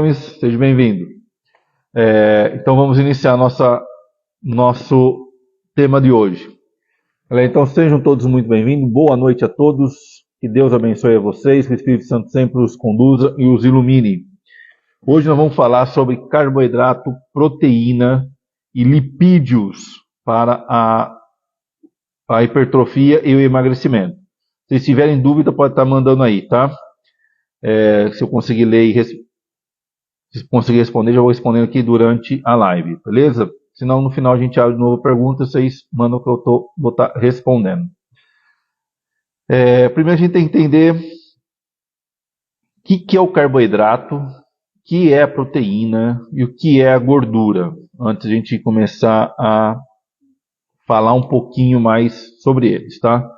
Gomes, seja bem-vindo. Então vamos iniciar nosso tema de hoje. Então sejam todos muito bem-vindos, boa noite a todos, que Deus abençoe a vocês, que o Espírito Santo sempre os conduza e os ilumine. Hoje nós vamos falar sobre carboidrato, proteína e lipídios para a hipertrofia e o emagrecimento. Se tiverem dúvida, pode estar mandando aí, tá? Se eu conseguir ler e se conseguir responder, já vou respondendo aqui durante a live, beleza? Senão no final a gente abre de novo perguntas, vocês mandam que eu vou estar respondendo. Primeiro a gente tem que entender o que é o carboidrato, o que é a proteína e o que é a gordura, antes de a gente começar a falar um pouquinho mais sobre eles, tá?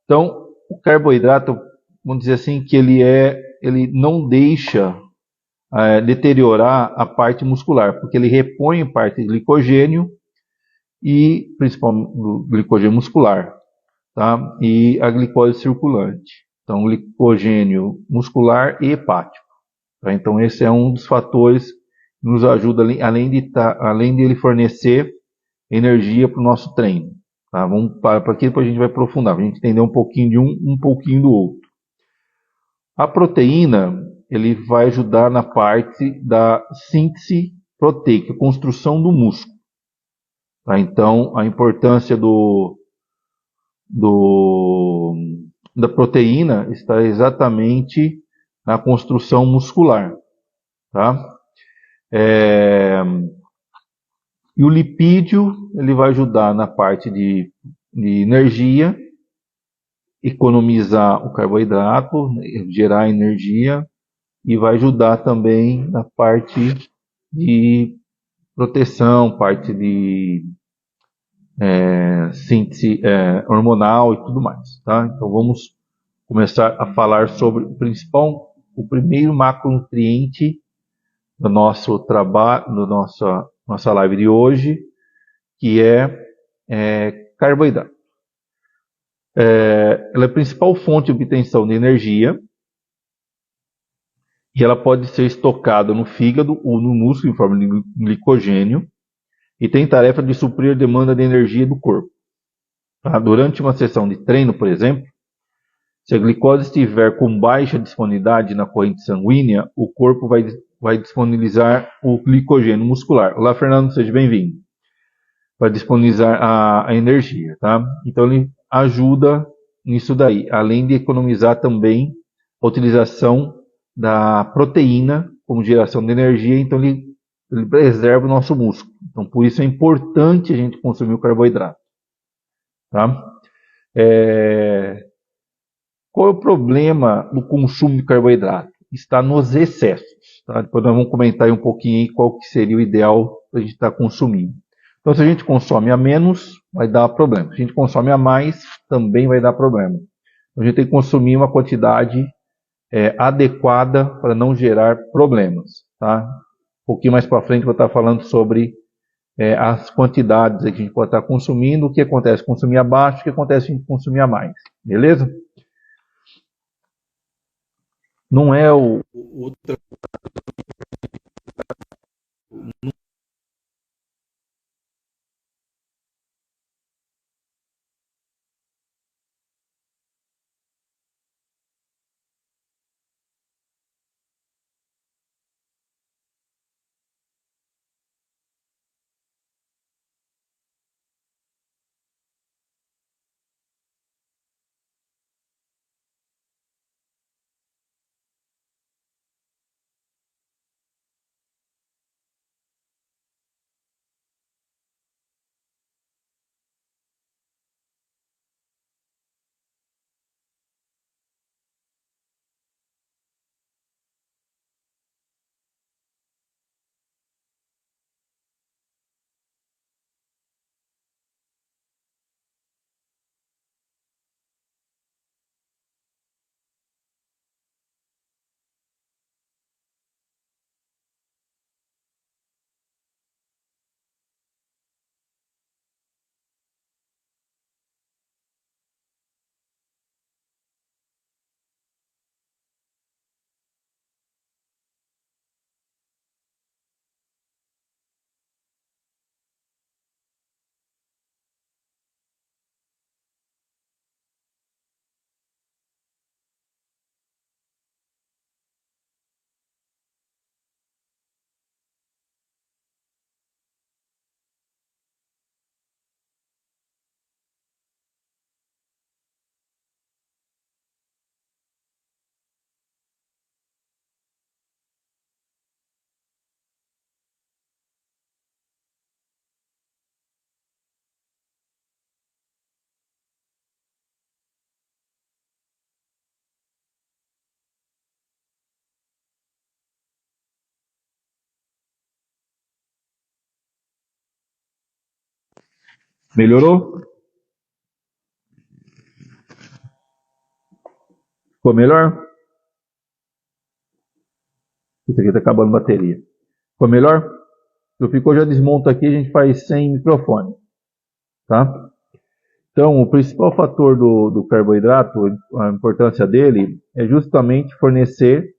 Então, o carboidrato, vamos dizer assim, que ele não deixa deteriorar a parte muscular, porque ele repõe parte de glicogênio e principalmente do glicogênio muscular, tá? E a glicose circulante. Então, glicogênio muscular e hepático. Tá? Então, esse é um dos fatores que nos ajuda, além de ele fornecer energia para o nosso treino. Tá? Vamos para aqui, depois a gente vai aprofundar, para a gente entender um pouquinho de um pouquinho do outro. A proteína, ele vai ajudar na parte da síntese proteica, construção do músculo. Tá? Então, a importância da proteína está exatamente na construção muscular. Tá? E o lipídio, ele vai ajudar na parte de energia, economizar o carboidrato, gerar energia, e vai ajudar também na parte de proteção, parte de síntese hormonal e tudo mais. Tá? Então vamos começar a falar sobre o primeiro macronutriente do nosso trabalho, nossa live de hoje, que é carboidrato. Ela é a principal fonte de obtenção de energia e ela pode ser estocada no fígado ou no músculo em forma de glicogênio e tem tarefa de suprir a demanda de energia do corpo. Tá? Durante uma sessão de treino, por exemplo, se a glicose estiver com baixa disponibilidade na corrente sanguínea, o corpo vai disponibilizar o glicogênio muscular. Olá, Fernando, seja bem-vindo. Vai disponibilizar a energia, tá? Então ele ajuda nisso daí, além de economizar também a utilização da proteína como geração de energia, então ele preserva o nosso músculo. Então por isso é importante a gente consumir o carboidrato, tá? Qual é o problema do consumo de carboidrato? Está nos excessos. Tá? Depois nós vamos comentar aí um pouquinho aí qual que seria o ideal para a gente estar consumindo. Então, se a gente consome a menos, vai dar problema. Se a gente consome a mais, também vai dar problema. Então, a gente tem que consumir uma quantidade adequada para não gerar problemas. Tá? Um pouquinho mais para frente eu vou estar falando sobre as quantidades que a gente pode estar consumindo, o que acontece se consumir abaixo, o que acontece se a gente consumir a mais. Beleza? Não é o Melhorou? Ficou melhor? Isso aqui está acabando a bateria. Ficou melhor? Se ficou, já desmonta aqui, a gente faz sem microfone. Tá? Então, o principal fator do carboidrato, a importância dele, é justamente fornecer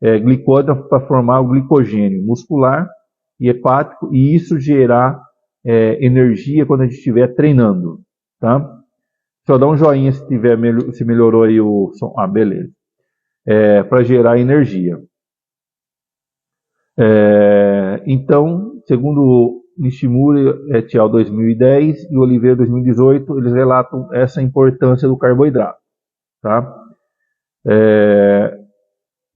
glicose para formar o glicogênio muscular e hepático, e isso gerar energia quando a gente estiver treinando. Tá? Só dá um joinha se se melhorou aí o som. Ah, beleza. Para gerar energia. Então, segundo Nishimura et al. 2010 e Oliveira 2018, eles relatam essa importância do carboidrato. Tá?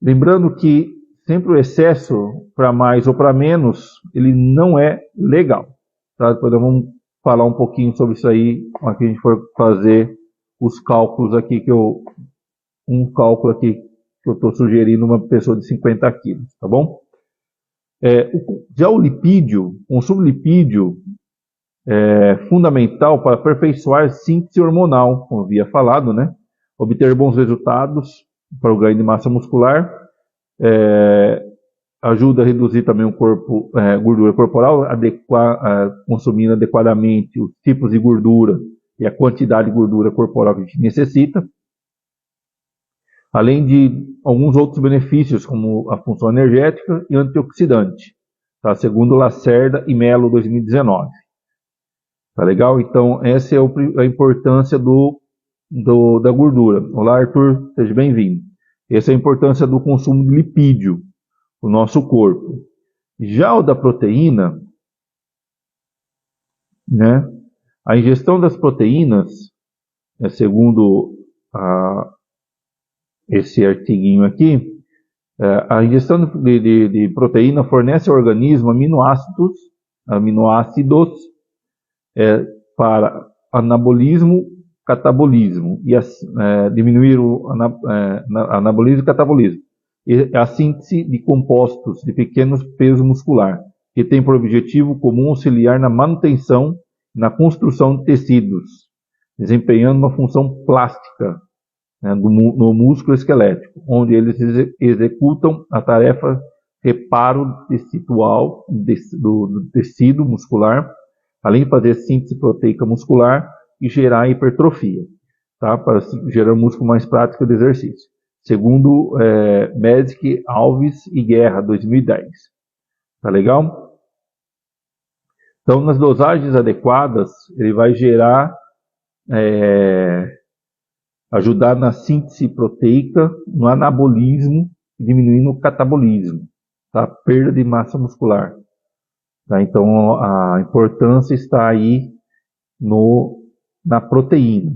Lembrando que sempre o excesso para mais ou para menos, ele não é legal. Tá? Depois nós vamos falar um pouquinho sobre isso aí, quando a gente for fazer os cálculos aqui, um cálculo aqui que eu estou sugerindo uma pessoa de 50 quilos, tá bom? Já o lipídio, o consumo de lipídio é fundamental para aperfeiçoar a síntese hormonal, como eu havia falado, né? Obter bons resultados para o ganho de massa muscular, ajuda a reduzir também o corpo, gordura corporal, consumindo adequadamente os tipos de gordura e a quantidade de gordura corporal que a gente necessita, além de alguns outros benefícios, como a função energética e antioxidante, tá? Segundo Lacerda e Mello 2019. Tá legal? Então, essa é a importância da gordura. Olá, Arthur, seja bem-vindo. Essa é a importância do consumo de lipídio no nosso corpo. Já o da proteína, né? A ingestão das proteínas, segundo esse artiguinho aqui, a ingestão de proteína fornece ao organismo aminoácidos para anabolismo, catabolismo, e diminuir o anabolismo e catabolismo. E a síntese de compostos de pequenos peso muscular, que tem por objetivo comum auxiliar na manutenção e na construção de tecidos, desempenhando uma função plástica, né, no músculo esquelético, onde eles executam a tarefa reparo tecidual do tecido muscular, além de fazer síntese proteica muscular e gerar hipertrofia, tá, para gerar músculo mais prático de exercício. Segundo Medic, Alves e Guerra, 2010. Tá legal? Então, nas dosagens adequadas, ele vai gerar ajudar na síntese proteica, no anabolismo, diminuindo o catabolismo, tá? Perda de massa muscular. Tá? Então, a importância está aí na proteína.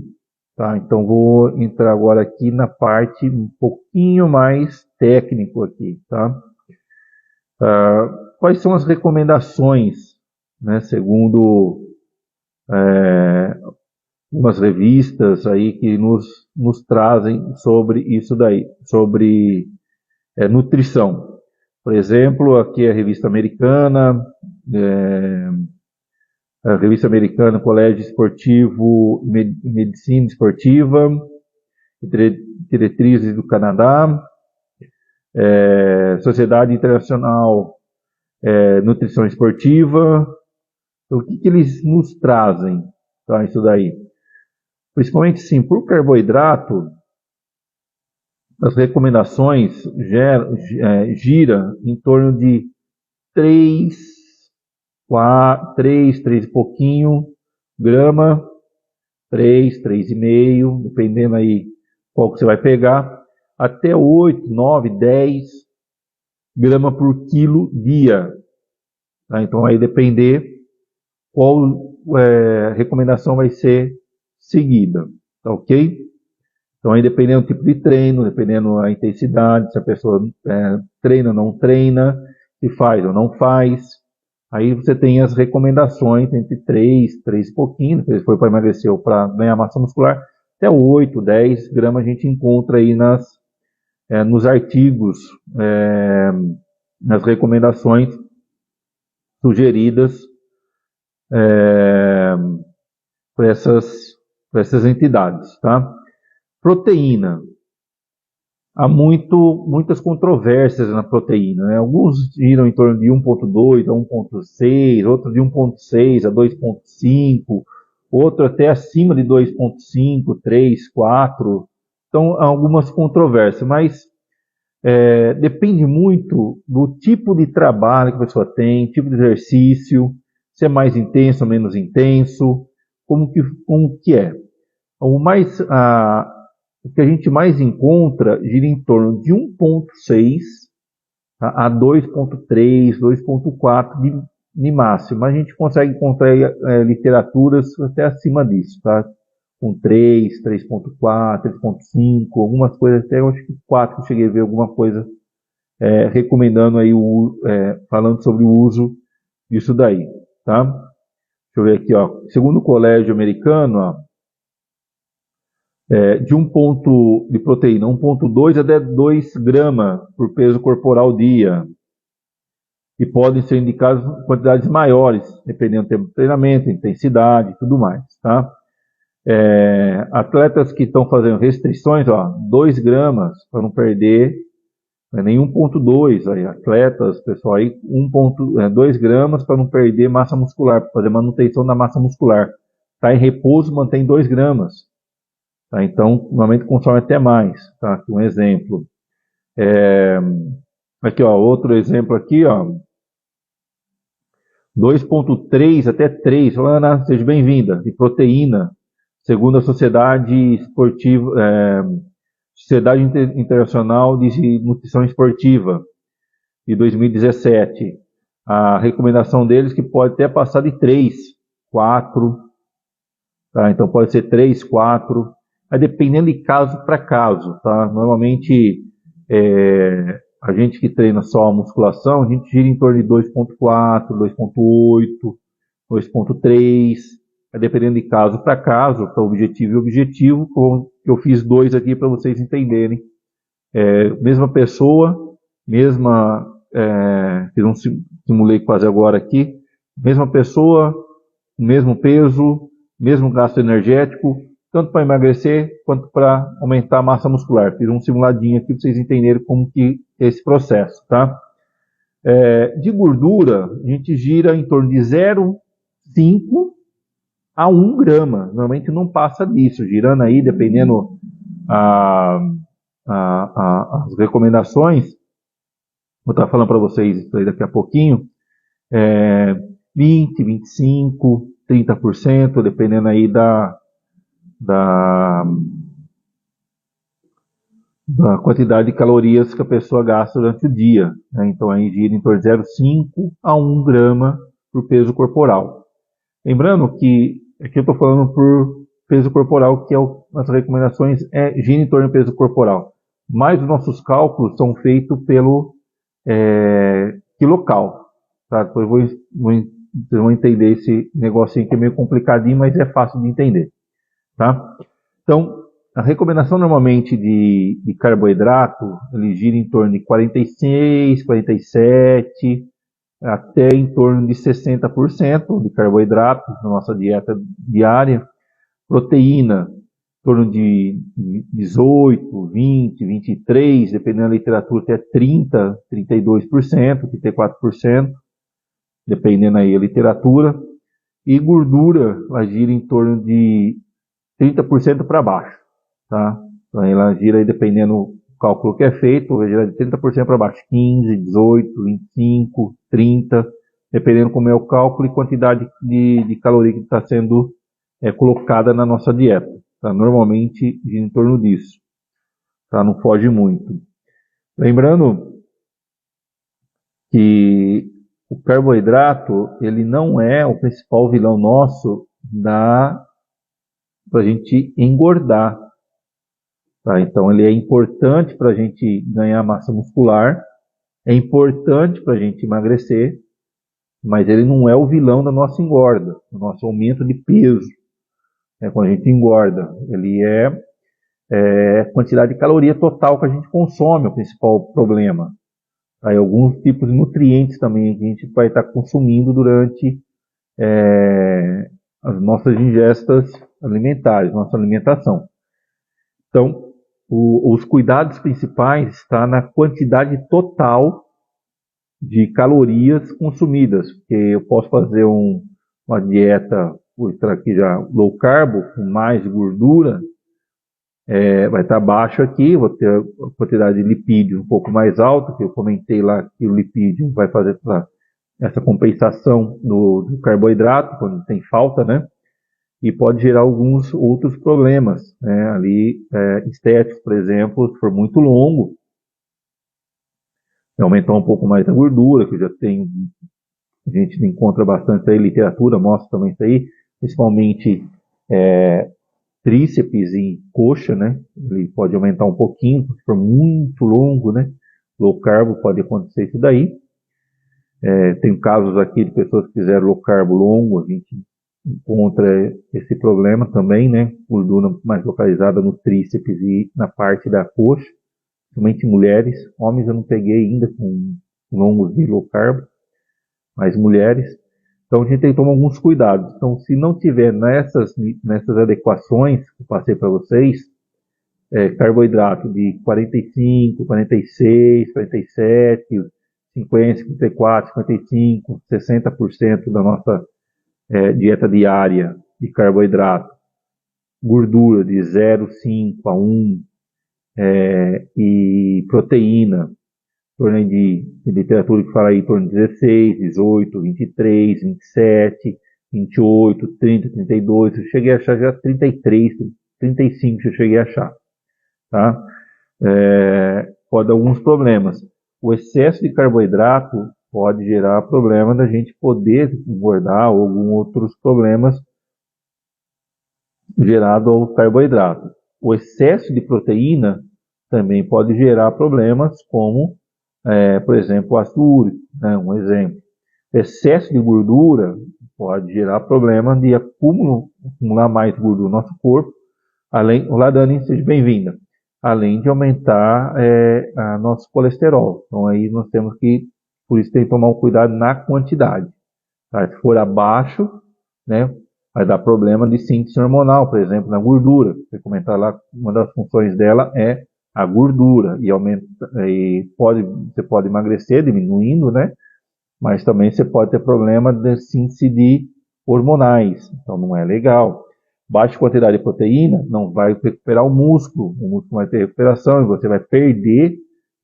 Tá? Então, vou entrar agora aqui na parte um pouquinho mais técnico aqui. Tá? Quais são as recomendações, né, segundo umas revistas aí que nos trazem sobre isso daí, sobre nutrição. Por exemplo, aqui a revista americana, Colégio Esportivo Medicina Esportiva, Diretrizes do Canadá, Sociedade Internacional Nutrição Esportiva. Então, o que eles nos trazem para isso daí? Principalmente, sim, por carboidrato, as recomendações gira em torno de 3 e pouquinho grama, 3,5, dependendo aí qual que você vai pegar, até 8, 9, 10 grama por quilo dia. Tá? Então, aí depender qual recomendação vai ser seguida, tá ok? Então, aí dependendo do tipo de treino, dependendo da intensidade, se a pessoa treina ou não treina, se faz ou não faz, aí você tem as recomendações entre 3 e pouquinho, se for para emagrecer ou para ganhar massa muscular, até 8, 10 gramas a gente encontra aí nos artigos, nas recomendações sugeridas para essas entidades, tá? Proteína. Há muitas controvérsias na proteína, né? Alguns giram em torno de 1,2 a 1,6, outros de 1,6 a 2,5, outro até acima de 2,5, 3, 4. Então, há algumas controvérsias, mas depende muito do tipo de trabalho que a pessoa tem, tipo de exercício, se é mais intenso ou menos intenso, como que é. O que a gente mais encontra gira em torno de 1,6 a 2,3, 2,4 de máximo. A gente consegue encontrar literaturas até acima disso, tá? Com 3, 3,4, 3,5, algumas coisas até eu acho que 4 eu cheguei a ver alguma coisa recomendando aí falando sobre o uso disso daí, tá? Deixa eu ver aqui, ó. Segundo o colégio americano, ó, de de proteína, 1,2 até 2 gramas por peso corporal dia. E podem ser indicadas quantidades maiores, dependendo do tempo de treinamento, intensidade e tudo mais, tá? Atletas que estão fazendo restrições, ó, 2 gramas para não perder, nem 1,2, aí, atletas, pessoal aí, 2 gramas para não perder massa muscular, para fazer manutenção da massa muscular. Tá em repouso, mantém 2 gramas. Tá? Então, normalmente consome até mais. Tá? Aqui um exemplo. Aqui, ó, outro exemplo aqui, ó. 2,3 até 3. Ana, seja bem-vinda. De proteína, segundo a Sociedade Esportiva, Sociedade Internacional de Nutrição Esportiva, de 2017. A recomendação deles que pode até passar de 3, 4. Tá? Então, pode ser 3, 4. Mas dependendo de caso para caso, tá? Normalmente, a gente que treina só a musculação, a gente gira em torno de 2,4, 2,8, 2,3, dependendo de caso para caso, para objetivo e objetivo, eu fiz 2 aqui para vocês entenderem. Mesma pessoa, fiz um simulei quase agora aqui, mesma pessoa, mesmo peso, mesmo gasto energético, tanto para emagrecer quanto para aumentar a massa muscular. Fiz um simuladinho aqui para vocês entenderem como que é esse processo, tá? De gordura, a gente gira em torno de 0,5 a 1 grama. Normalmente não passa disso, girando aí, dependendo as recomendações. Vou estar falando para vocês isso aí daqui a pouquinho. 20, 25, 30%, dependendo aí da quantidade de calorias que a pessoa gasta durante o dia, né? Então aí gira em torno de 0,5 a 1 grama por peso corporal. Lembrando que aqui eu estou falando por peso corporal, que as recomendações gira em torno do peso corporal. Mas os nossos cálculos são feitos pelo quilocal. Tá? Depois vocês vão entender esse negocinho que é meio complicadinho, mas é fácil de entender. Tá? Então, a recomendação normalmente de carboidrato, ele gira em torno de 46, 47, até em torno de 60% de carboidrato na nossa dieta diária. Proteína, em torno de 18, 20, 23, dependendo da literatura, até 30, 32%, 34%, dependendo aí da literatura. E gordura, ela gira em torno de 30% para baixo, tá? Então ela gira aí, dependendo do cálculo que é feito, vai girar de 30% para baixo, 15, 18, 25, 30, dependendo como é o cálculo e quantidade de caloria que está sendo colocada na nossa dieta. Tá? Normalmente gira em torno disso, tá? Não foge muito. Lembrando que o carboidrato, ele não é o principal vilão nosso para a gente engordar. Tá? Então ele é importante para a gente ganhar massa muscular, é importante para a gente emagrecer, mas ele não é o vilão da nossa engorda, do nosso aumento de peso. Quando a gente engorda, ele é a quantidade de caloria total que a gente consome, é o principal problema. Aí alguns tipos de nutrientes também que a gente vai estar consumindo durante as nossas ingestas alimentares, nossa alimentação. Então, os cuidados principais estão na quantidade total de calorias consumidas, porque eu posso fazer uma dieta, vou entrar aqui já, low carb, com mais gordura, vai estar baixo aqui, vou ter a quantidade de lipídio um pouco mais alta, que eu comentei lá que o lipídio vai fazer essa compensação do carboidrato, quando tem falta, né? E pode gerar alguns outros problemas, né? Ali, estéticos, por exemplo, se for muito longo, aumentar um pouco mais a gordura, que já tem, a gente encontra bastante aí, literatura mostra também isso aí, principalmente tríceps e coxa, né? Ele pode aumentar um pouquinho, se for muito longo, né? Low carb pode acontecer isso daí. Tem casos aqui de pessoas que fizeram low carb longo, a gente encontra esse problema também, né? Gordura mais localizada no tríceps e na parte da coxa, principalmente mulheres. Homens eu não peguei ainda com longos de low carb, mas mulheres. Então a gente tem que tomar alguns cuidados. Então, se não tiver nessas adequações que eu passei para vocês, carboidrato de 45, 46, 47, 50, 54, 55, 60% da nossa dieta diária de carboidrato, gordura de 0,5 a 1 e proteína, em torno de literatura que fala aí em torno de 16, 18, 23, 27, 28, 30, 32, eu cheguei a achar já 33, 35 eu cheguei a achar, tá? Pode dar alguns problemas. O excesso de carboidrato pode gerar problema da gente poder engordar ou alguns outros problemas gerados ao carboidrato. O excesso de proteína também pode gerar problemas como, por exemplo, o ácido úrico, né, um exemplo. Excesso de gordura pode gerar problema de acumular mais gordura no nosso corpo. Olá, Dani, seja bem-vinda. Além de aumentar nosso colesterol. Então, aí nós temos que, por isso tem que tomar um cuidado na quantidade. Tá? Se for abaixo, né, vai dar problema de síntese hormonal, por exemplo, na gordura. Você comentar lá, uma das funções dela é a gordura. Você pode emagrecer diminuindo, né? Mas também você pode ter problema de síntese de hormonais. Então, não é legal. Baixa quantidade de proteína não vai recuperar o músculo vai ter recuperação e você vai perder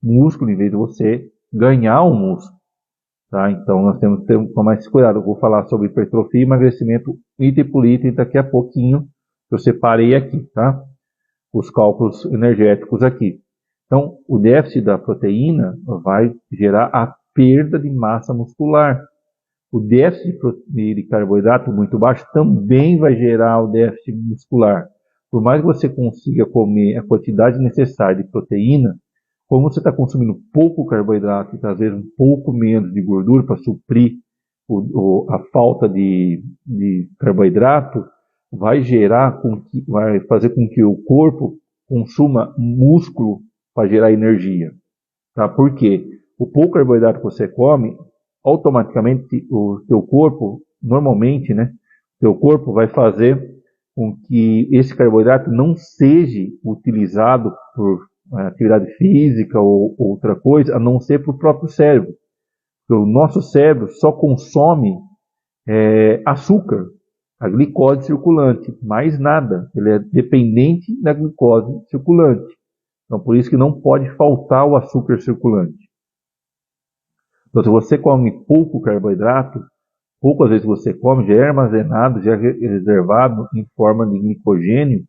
músculo em vez de você ganhar um músculo. Tá? Então nós temos que tomar esse cuidado. Eu vou falar sobre hipertrofia e emagrecimento item por item daqui a pouquinho. Eu separei aqui, tá? Os cálculos energéticos aqui. Então o déficit da proteína vai gerar a perda de massa muscular. O déficit de carboidrato muito baixo também vai gerar o déficit muscular. Por mais que você consiga comer a quantidade necessária de proteína, como você está consumindo pouco carboidrato e às vezes um pouco menos de gordura para suprir a falta de carboidrato, vai fazer com que o corpo consuma músculo para gerar energia. Tá? Por quê? O pouco carboidrato que você come, automaticamente o teu corpo, normalmente, né, teu corpo vai fazer com que esse carboidrato não seja utilizado por atividade física ou outra coisa, a não ser para o próprio cérebro. O nosso cérebro só consome açúcar, a glicose circulante, mais nada. Ele é dependente da glicose circulante. Então, por isso que não pode faltar o açúcar circulante. Então, se você come pouco carboidrato, poucas vezes você come, já é armazenado, já é reservado em forma de glicogênio,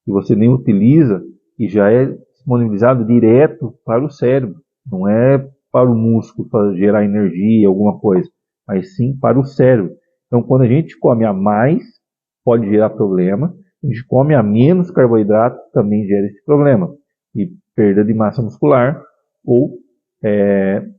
que você nem utiliza, e já é disponibilizado direto para o cérebro. Não é para o músculo, para gerar energia, alguma coisa, mas sim para o cérebro. Então, quando a gente come a mais, pode gerar problema. A gente come a menos carboidrato, também gera esse problema. E perda de massa muscular, ou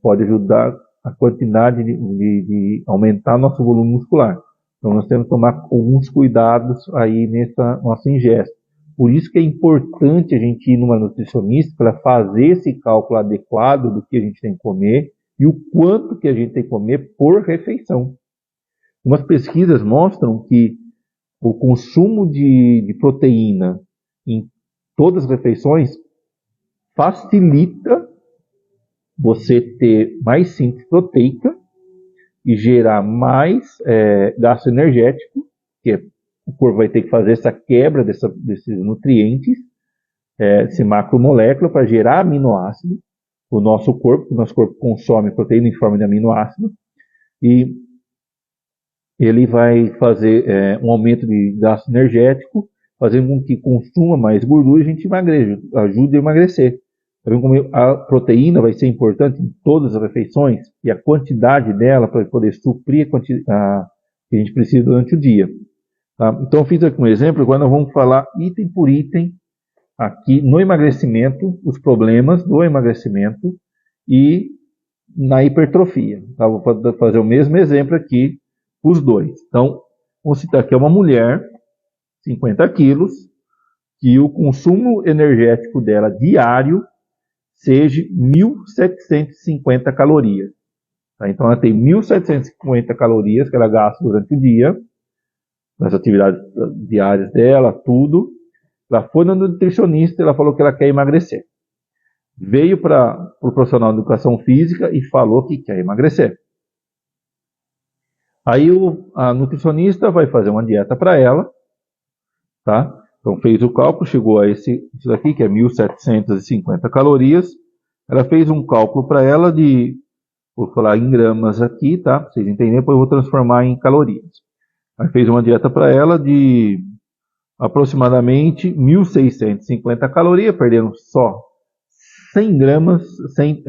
pode ajudar a quantidade de aumentar nosso volume muscular. Então nós temos que tomar alguns cuidados aí nessa nossa ingesta. Por isso que é importante a gente ir numa nutricionista para fazer esse cálculo adequado do que a gente tem que comer e o quanto que a gente tem que comer por refeição. Umas pesquisas mostram que o consumo de proteína em todas as refeições facilita você ter mais síntese proteica e gerar mais gasto energético, que o corpo vai ter que fazer essa quebra desses nutrientes, esse macromolécula, para gerar aminoácido. O nosso corpo consome proteína em forma de aminoácido, e ele vai fazer um aumento de gasto energético, fazendo com que consuma mais gordura e a gente ajude a emagrecer. Tá vendo como a proteína vai ser importante em todas as refeições e a quantidade dela para poder suprir a que a gente precisa durante o dia. Tá? Então eu fiz aqui um exemplo, agora nós vamos falar item por item aqui no emagrecimento, os problemas do emagrecimento e na hipertrofia. Tá? Vou fazer o mesmo exemplo aqui, os dois. Então, vamos citar aqui uma mulher, 50 quilos, que o consumo energético dela diário seja 1.750 calorias. Tá? Então, ela tem 1.750 calorias que ela gasta durante o dia, nas atividades diárias dela, tudo. Ela foi na nutricionista, ela falou que ela quer emagrecer. Veio para o profissional de educação física e falou que quer emagrecer. Aí a nutricionista vai fazer uma dieta para ela, tá? Então fez o cálculo, chegou a isso daqui, que é 1.750 calorias. Ela fez um cálculo para ela vou falar em gramas aqui, tá? Pra vocês entenderem, depois eu vou transformar em calorias. Aí fez uma dieta para ela de aproximadamente 1.650 calorias, perdendo só 100 gramas, 100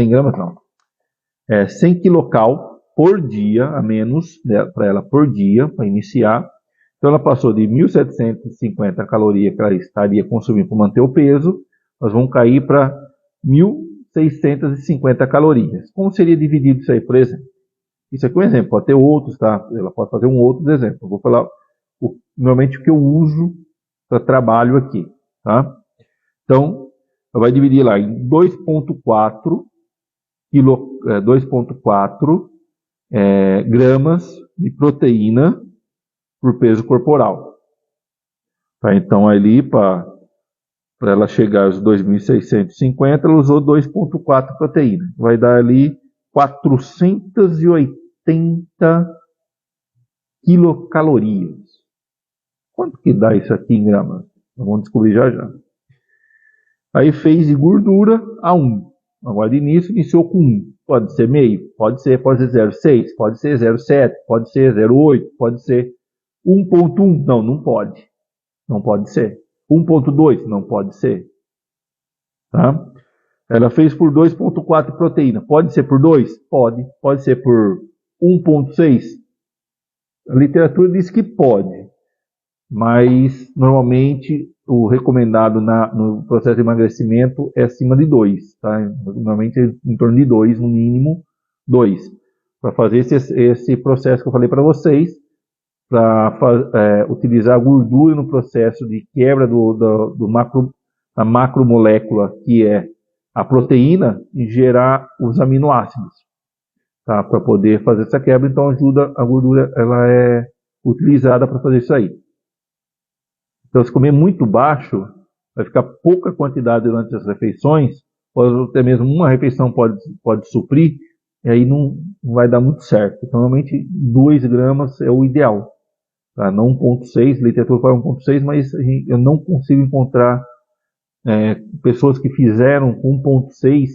gramas não, 100 quilocal por dia, a menos para ela por dia, para iniciar. Então ela passou de 1.750 calorias que ela estaria consumindo para manter o peso, nós vamos cair para 1.650 calorias. Como seria dividido isso aí, por exemplo? Isso aqui é um exemplo, pode ter outros, tá? Ela pode fazer um outro exemplo. Eu vou falar normalmente o que eu uso para trabalho aqui, tá? Então, ela vai dividir lá em 2,4 gramas de proteína por peso corporal. Tá? Então, ali, para ela chegar aos 2.650, ela usou 2,4 proteína. Vai dar ali 480 quilocalorias. Quanto que dá isso aqui em gramas? Vamos descobrir já já. Aí fez de gordura a 1. Agora de início, iniciou com 1. Pode ser meio? Pode ser 0,6, pode ser 0,7, pode ser 0,8, pode ser 1,1. Não, não pode. Não pode ser. 1,2, não pode ser. Tá? Ela fez por 2,4 proteína. Pode ser por 2? Pode. Pode ser por 1,6? A literatura diz que pode. Mas, normalmente, o recomendado no processo de emagrecimento é acima de 2. Tá? Normalmente, em torno de 2, no mínimo 2. Para fazer esse processo que eu falei para vocês, para utilizar a gordura no processo de quebra da macromolécula, que é a proteína, e gerar os aminoácidos. Tá? Para poder fazer essa quebra, então a gordura ela é utilizada para fazer isso aí. Então, se comer muito baixo, vai ficar pouca quantidade durante as refeições, ou até mesmo uma refeição pode suprir, e aí não vai dar muito certo. Então, normalmente, 2 gramas é o ideal. Tá? Não 1,6, literatura fala 1,6, mas eu não consigo encontrar pessoas que fizeram com 1,6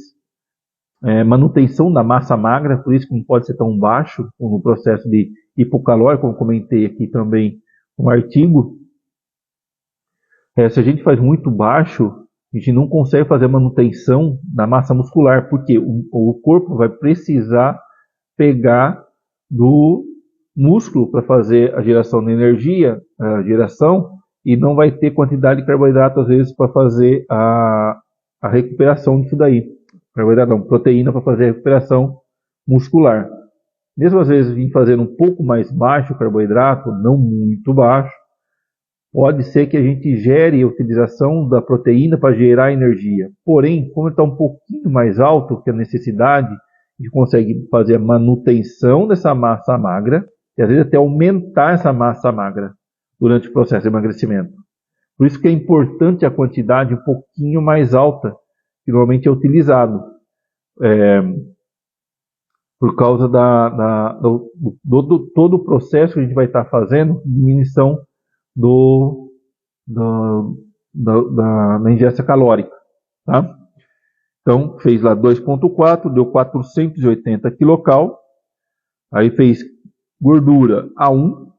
manutenção da massa magra, por isso que não pode ser tão baixo, no processo de hipocalórico, como comentei aqui também no artigo. Se a gente faz muito baixo, a gente não consegue fazer a manutenção da massa muscular, porque o corpo vai precisar pegar do músculo para fazer a geração de energia, e não vai ter quantidade de carboidrato, às vezes, para fazer a recuperação disso daí. Carboidrato não, proteína para fazer a recuperação muscular. Mesmo às vezes vir fazendo um pouco mais baixo o carboidrato, não muito baixo, pode ser que a gente gere a utilização da proteína para gerar energia. Porém, como ele está um pouquinho mais alto que a necessidade, a gente consegue fazer a manutenção dessa massa magra e às vezes até aumentar essa massa magra. durante o processo de emagrecimento. Por isso que é importante a quantidade um pouquinho mais alta, que normalmente é utilizado, por causa do todo o processo que a gente vai estar fazendo, diminuição da ingesta calórica. Tá? Então, fez lá 2,4, deu 480 quilocal. Aí fez gordura A1,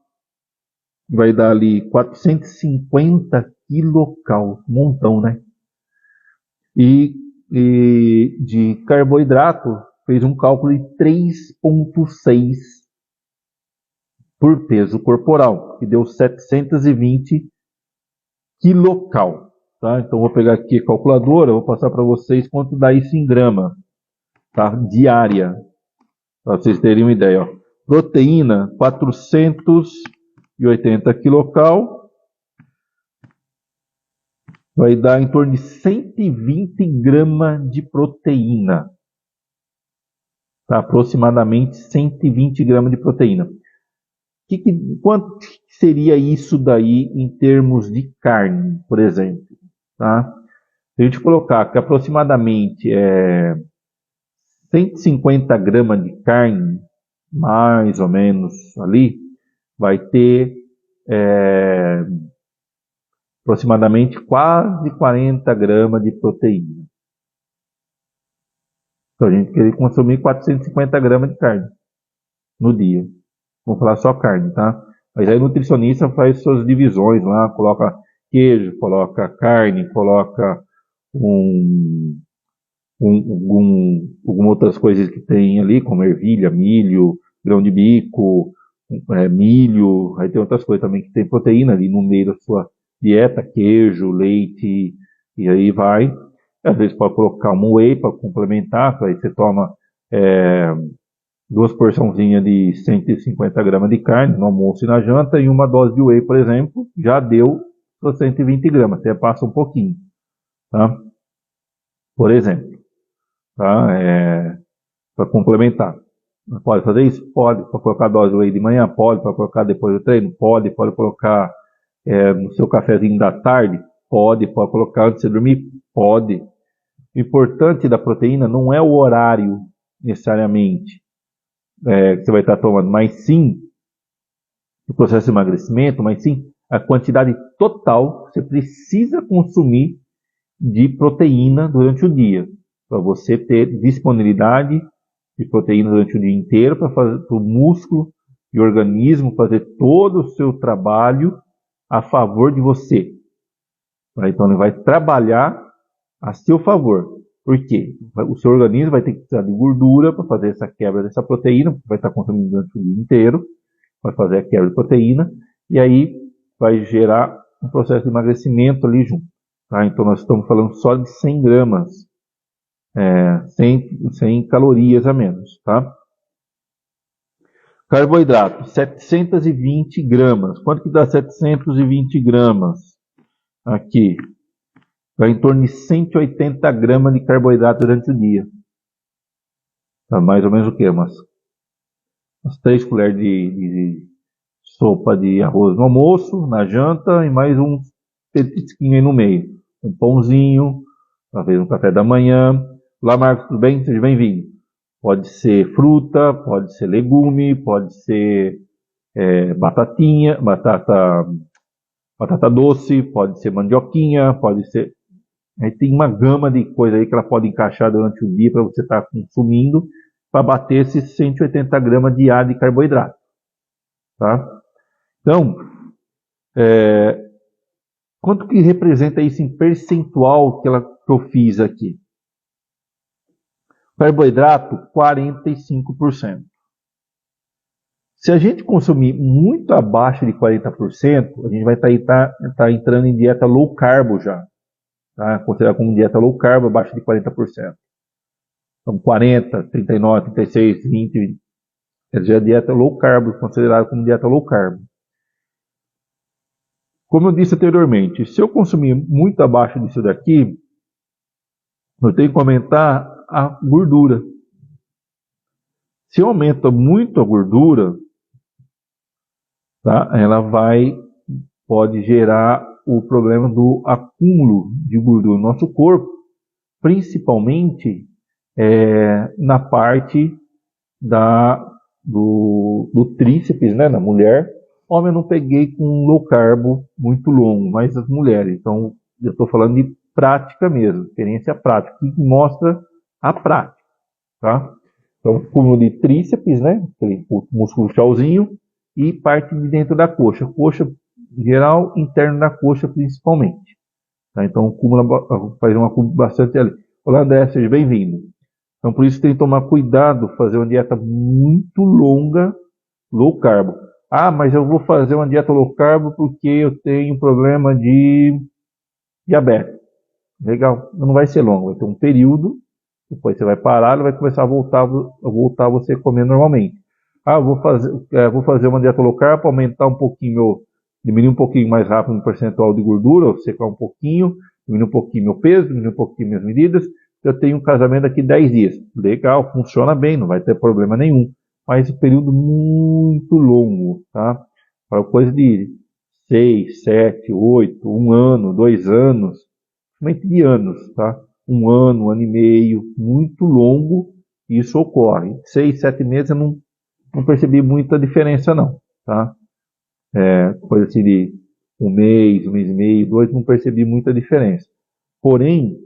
vai dar ali 450 quilocal, um montão, né? E de carboidrato, fez um cálculo de 3,6 por peso corporal, que deu 720 quilocal. Tá? Então, vou pegar aqui a calculadora, vou passar para vocês quanto dá isso em grama, tá? Diária, para vocês terem uma ideia. Ó. Proteína, 480 quilocal, vai dar em torno de 120 gramas de proteína. Tá? Aproximadamente 120 gramas de proteína. Quanto seria isso daí em termos de carne, por exemplo? Tá? Se a gente colocar que aproximadamente 150 gramas de carne, mais ou menos ali, vai ter aproximadamente quase 40 gramas de proteína. Então a gente queria consumir 450 gramas de carne no dia. Vamos falar só carne, tá? Mas aí o nutricionista faz suas divisões lá, coloca queijo, coloca carne, coloca algumas outras coisas que tem ali, como ervilha, milho, grão de bico, milho, aí tem outras coisas também que tem proteína ali no meio da sua dieta, queijo, leite, e aí vai. Às vezes pode colocar um whey para complementar, aí você toma 2 porçãozinhas de 150 gramas de carne no almoço e na janta, e uma dose de whey, por exemplo, já deu 120 gramas, até passa um pouquinho, tá? Por exemplo, tá? Para complementar. Pode fazer isso? Pode. Para colocar dose de whey de manhã? Pode. Para colocar depois do treino? Pode. Pode colocar no seu cafezinho da tarde? Pode. Pode colocar antes de você dormir? Pode. O importante da proteína não é o horário, necessariamente, que você vai estar tomando, mas sim o processo de emagrecimento, mas sim a quantidade total que você precisa consumir de proteína durante o dia, para você ter disponibilidade de proteína durante o dia inteiro, para o músculo e o organismo fazer todo o seu trabalho a favor de você. Então ele vai trabalhar a seu favor. Por quê? O seu organismo vai ter que precisar de gordura para fazer essa quebra dessa proteína, vai estar consumindo durante o dia inteiro, vai fazer a quebra de proteína, e aí vai gerar um processo de emagrecimento ali junto. Tá? Então nós estamos falando só de 100 gramas, 100 calorias a menos. Tá? Carboidrato, 720 gramas. Quanto que dá 720 gramas? Aqui. Dá em torno de 180 gramas de carboidrato durante o dia. Tá mais ou menos o quê? Umas 3 colheres de sopa de arroz no almoço, na janta, e mais um petisquinho aí no meio. Um pãozinho, talvez um café da manhã. Olá, Marcos, tudo bem? Seja bem-vindo. Pode ser fruta, pode ser legume, pode ser batatinha, batata doce, pode ser mandioquinha, pode ser... Aí tem uma gama de coisa aí que ela pode encaixar durante o dia para você estar consumindo, para bater esses 180 gramas diários de carboidrato. Tá? Então, quanto que representa isso em percentual que eu fiz aqui? Carboidrato, 45%. Se a gente consumir muito abaixo de 40%, a gente vai estar entrando em dieta low carb já. Tá? Considerado como dieta low carb, abaixo de 40%. Então, 40, 39, 36, 20, já é dieta low carb, considerado como dieta low carb. Como eu disse anteriormente, se eu consumir muito abaixo disso daqui, eu tenho que aumentar a gordura. Se eu aumento muito a gordura, tá, ela vai pode gerar o problema do acúmulo de gordura no nosso corpo, principalmente na parte do tríceps, né, na mulher. Homem eu não peguei com low carbo muito longo, mas as mulheres. Então, eu estou falando de prática mesmo, experiência prática, que mostra a prática, tá? Então, cúmulo de tríceps, né, aquele músculo chauzinho, e parte de dentro da coxa. Coxa geral, interno da coxa principalmente. Tá? Então, faz um acúmulo bastante ali. Olá, André, seja bem-vindo. Então, por isso tem que tomar cuidado, fazer uma dieta muito longa, low carb. Ah, mas eu vou fazer uma dieta low carb porque eu tenho problema de diabetes. Legal, não vai ser longo, vai ter um período, depois você vai parar, ele vai começar a voltar você a comer normalmente. Ah, eu vou fazer uma dieta low carb para aumentar um pouquinho diminuir um pouquinho mais rápido o percentual de gordura, secar um pouquinho, diminuir um pouquinho meu peso, diminuir um pouquinho minhas medidas. Eu tenho um casamento daqui 10 dias. Legal, funciona bem, não vai ter problema nenhum. Mas um período muito longo, tá? Para coisa de 6, 7, 8, 1 ano, 2 anos, principalmente de anos, tá? 1 ano, 1 ano e meio, muito longo, isso ocorre. 6, 7 meses eu não percebi muita diferença não, tá? Coisa assim de 1 mês e meio, 2, não percebi muita diferença. Porém,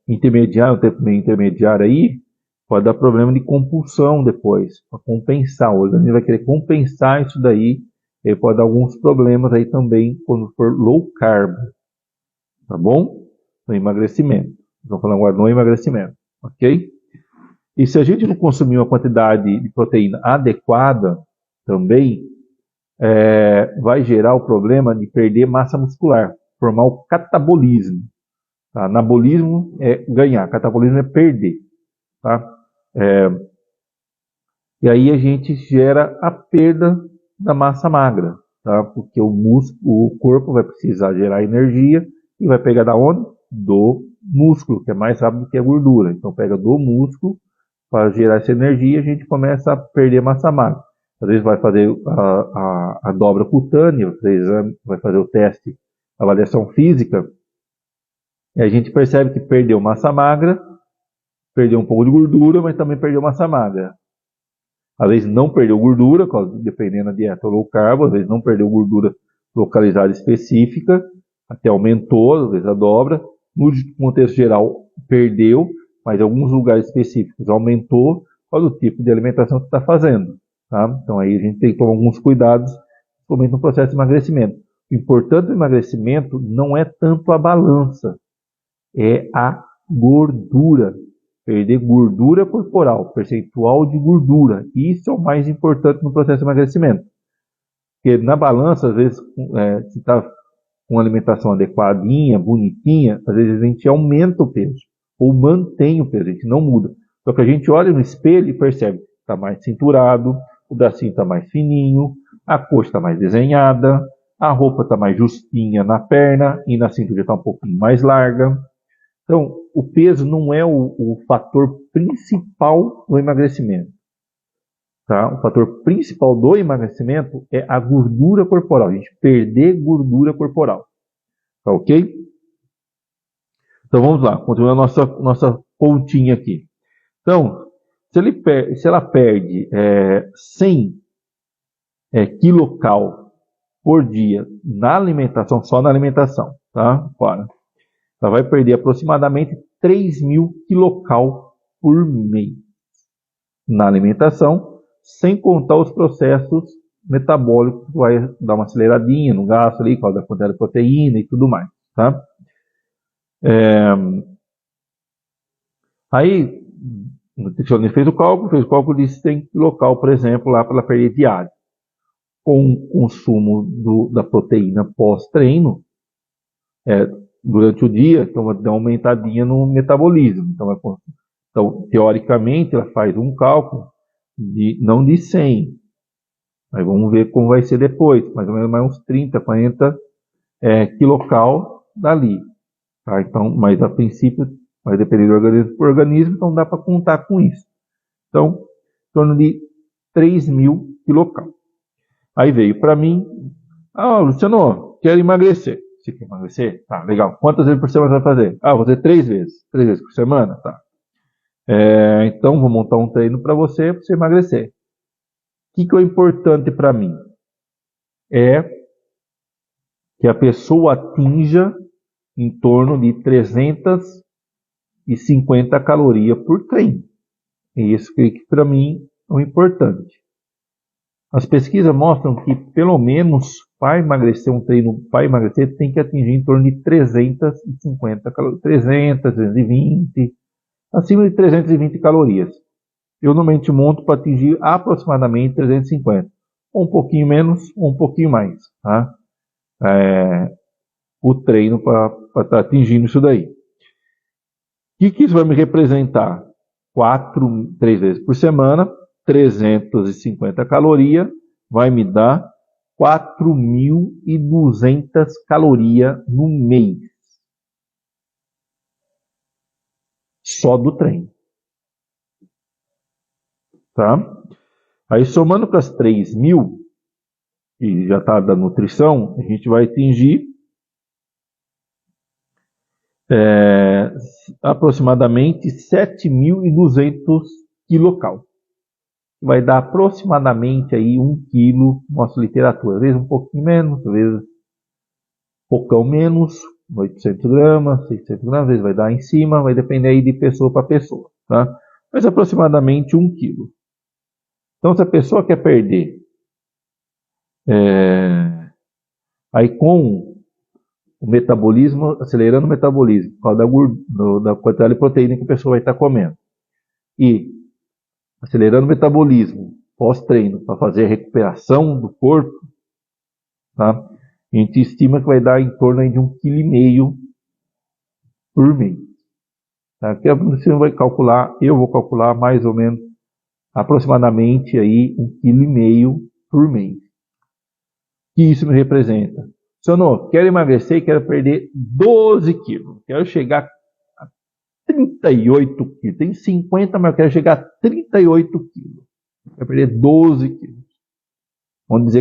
intermediário, um tempo meio intermediário aí, pode dar problema de compulsão depois, para compensar. O organismo vai querer compensar isso daí, ele pode dar alguns problemas aí também quando for low carb, tá bom? No emagrecimento. Estou falando agora no emagrecimento, ok? E se a gente não consumir uma quantidade de proteína adequada, também vai gerar o problema de perder massa muscular, formar o catabolismo. Tá? Anabolismo é ganhar, catabolismo é perder. Tá? E aí a gente gera a perda da massa magra, tá? Porque o corpo vai precisar gerar energia e vai pegar da onde? Do músculo, que é mais rápido que a gordura. Então pega do músculo para gerar essa energia, a gente começa a perder massa magra. Às vezes vai fazer a dobra cutânea, vai fazer o teste, a avaliação física, e a gente percebe que perdeu massa magra, perdeu um pouco de gordura, mas também perdeu massa magra. Às vezes não perdeu gordura, dependendo da dieta low carb, às vezes não perdeu gordura localizada específica, até aumentou, às vezes a dobra. No contexto geral, perdeu, mas em alguns lugares específicos aumentou, qual o tipo de alimentação que está fazendo. Tá? Então aí a gente tem que tomar alguns cuidados, principalmente no processo de emagrecimento. O importante do emagrecimento não é tanto a balança, é a gordura. Perder gordura corporal, percentual de gordura. Isso é o mais importante no processo de emagrecimento. Porque na balança, às vezes, se está com uma alimentação adequadinha, bonitinha, às vezes a gente aumenta o peso. Ou mantém o peso, a gente não muda. Só que a gente olha no espelho e percebe que está mais cinturado, o bracinho está mais fininho, a coxa está mais desenhada, a roupa está mais justinha na perna e na cintura está um pouquinho mais larga. Então, o peso não é o fator principal do emagrecimento. Tá? O fator principal do emagrecimento é a gordura corporal. A gente perder gordura corporal. Tá ok? Então, vamos lá. Continuando a nossa continha aqui. Então, se ela perde 100 quilocal por dia na alimentação, só na alimentação, tá? Fora. Ela vai perder aproximadamente 3.000 quilocal por mês na alimentação, sem contar os processos metabólicos, que vai dar uma aceleradinha no gasto ali, por causa da quantidade de proteína e tudo mais. Tá? Aí, o nutricionista fez o cálculo de 100 quilocal, por exemplo, lá para ela perder diário. Com o consumo da proteína pós-treino, durante o dia, então vai dar uma aumentadinha no metabolismo. Então, teoricamente, ela faz um cálculo não de 100. Aí vamos ver como vai ser depois. Mais ou menos mais uns 30, 40 quilocal dali. Tá? Então, mas a princípio vai depender do organismo por organismo, então dá para contar com isso. Então, em torno de 3.000 quilocal. Aí veio para mim, Luciano, quero emagrecer. Você quer emagrecer? Tá, legal. Quantas vezes por semana você vai fazer? Vou fazer 3 vezes. 3 vezes por semana? Tá. Então, vou montar um treino para você emagrecer. O que é importante para mim? É que a pessoa atinja em torno de 350 calorias por treino. E isso que para mim é o importante. As pesquisas mostram que pelo menos para emagrecer tem que atingir em torno de 350 calorias, 300, 320, acima de 320 calorias. Eu normalmente monto para atingir aproximadamente 350, ou um pouquinho menos, ou um pouquinho mais, tá? O treino para estar atingindo isso daí. O que isso vai me representar? 3 vezes por semana, 350 calorias, vai me dar 4.200 calorias no mês. Só do treino. Tá? Aí somando com as 3.000, que já está da nutrição, a gente vai atingir aproximadamente 7.200 quilocal. Vai dar aproximadamente aí 1 quilo, nossa literatura. Às vezes um pouquinho menos, às vezes um poucão menos, 800 gramas, 600 gramas, às vezes vai dar em cima, vai depender aí de pessoa para pessoa, tá? Mas aproximadamente 1 quilo. Então, se a pessoa quer perder, aí com o metabolismo, acelerando o metabolismo, por causa da quantidade de proteína que a pessoa vai estar comendo, e acelerando o metabolismo pós-treino para fazer a recuperação do corpo, tá? A gente estima que vai dar em torno aí de 1,5 kg por mês. Tá? Que você vai calcular, eu vou calcular mais ou menos aproximadamente aí 1,5 kg por mês. O que isso me representa? Senhor, quero emagrecer e quero perder 12 quilos. Quero chegar a 38 quilos. Tenho 50, mas eu quero chegar a 38 quilos. Quero perder 12 quilos. Vamos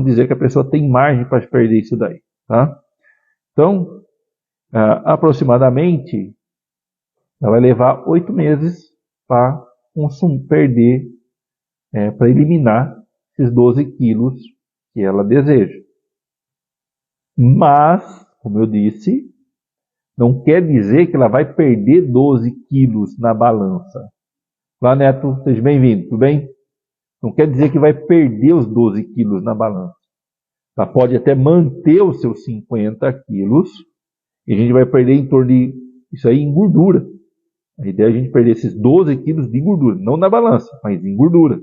dizer que a pessoa tem margem para perder isso daí. Tá? Então, aproximadamente, ela vai levar 8 meses para perder, para eliminar esses 12 quilos que ela deseja. Mas, como eu disse, não quer dizer que ela vai perder 12 quilos na balança. Olá, Neto, seja bem-vindo, tudo bem? Não quer dizer que vai perder os 12 quilos na balança. Ela pode até manter os seus 50 quilos e a gente vai perder em torno de isso aí em gordura. A ideia é a gente perder esses 12 quilos de gordura, não na balança, mas em gordura.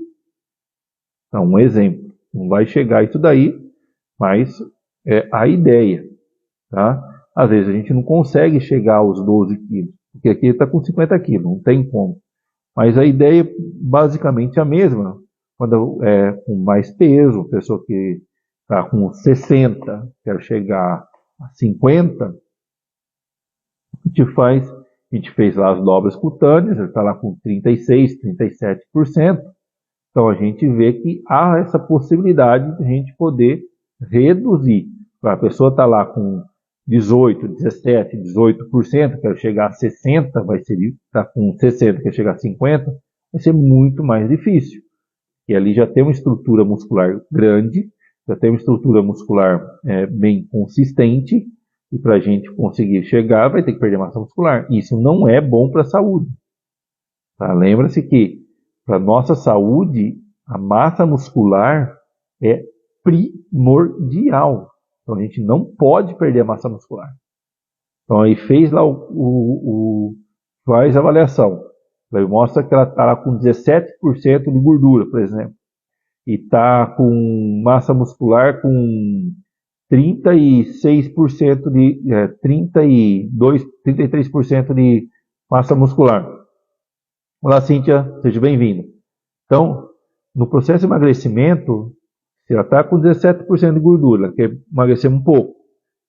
Então, um exemplo. Não vai chegar isso daí, mas é a ideia. Tá? Às vezes a gente não consegue chegar aos 12 quilos, porque aqui está com 50 quilos, não tem como. Mas a ideia é basicamente a mesma. Quando é com mais peso, pessoa que está com 60, quer chegar a 50, a gente fez lá as dobras cutâneas, ele está lá com 36%, 37%. Então a gente vê que há essa possibilidade de a gente poder reduzir. A pessoa está lá com 18, 17, 18%, quer chegar a 60%, está com 60%, quer chegar a 50%, vai ser muito mais difícil. E ali já tem uma estrutura muscular grande, já tem uma estrutura muscular bem consistente, e para a gente conseguir chegar, vai ter que perder massa muscular. Isso não é bom para a saúde. Tá? Lembra-se que, para a nossa saúde, a massa muscular é primordial. Então, a gente não pode perder a massa muscular. Então, aí fez lá faz a avaliação. Aí mostra que ela está lá com 17% de gordura, por exemplo. E está com massa muscular com 36% de 33% de massa muscular. Olá, Cíntia, seja bem-vinda. Então, no processo de emagrecimento, se ela está com 17% de gordura, ela quer emagrecer um pouco,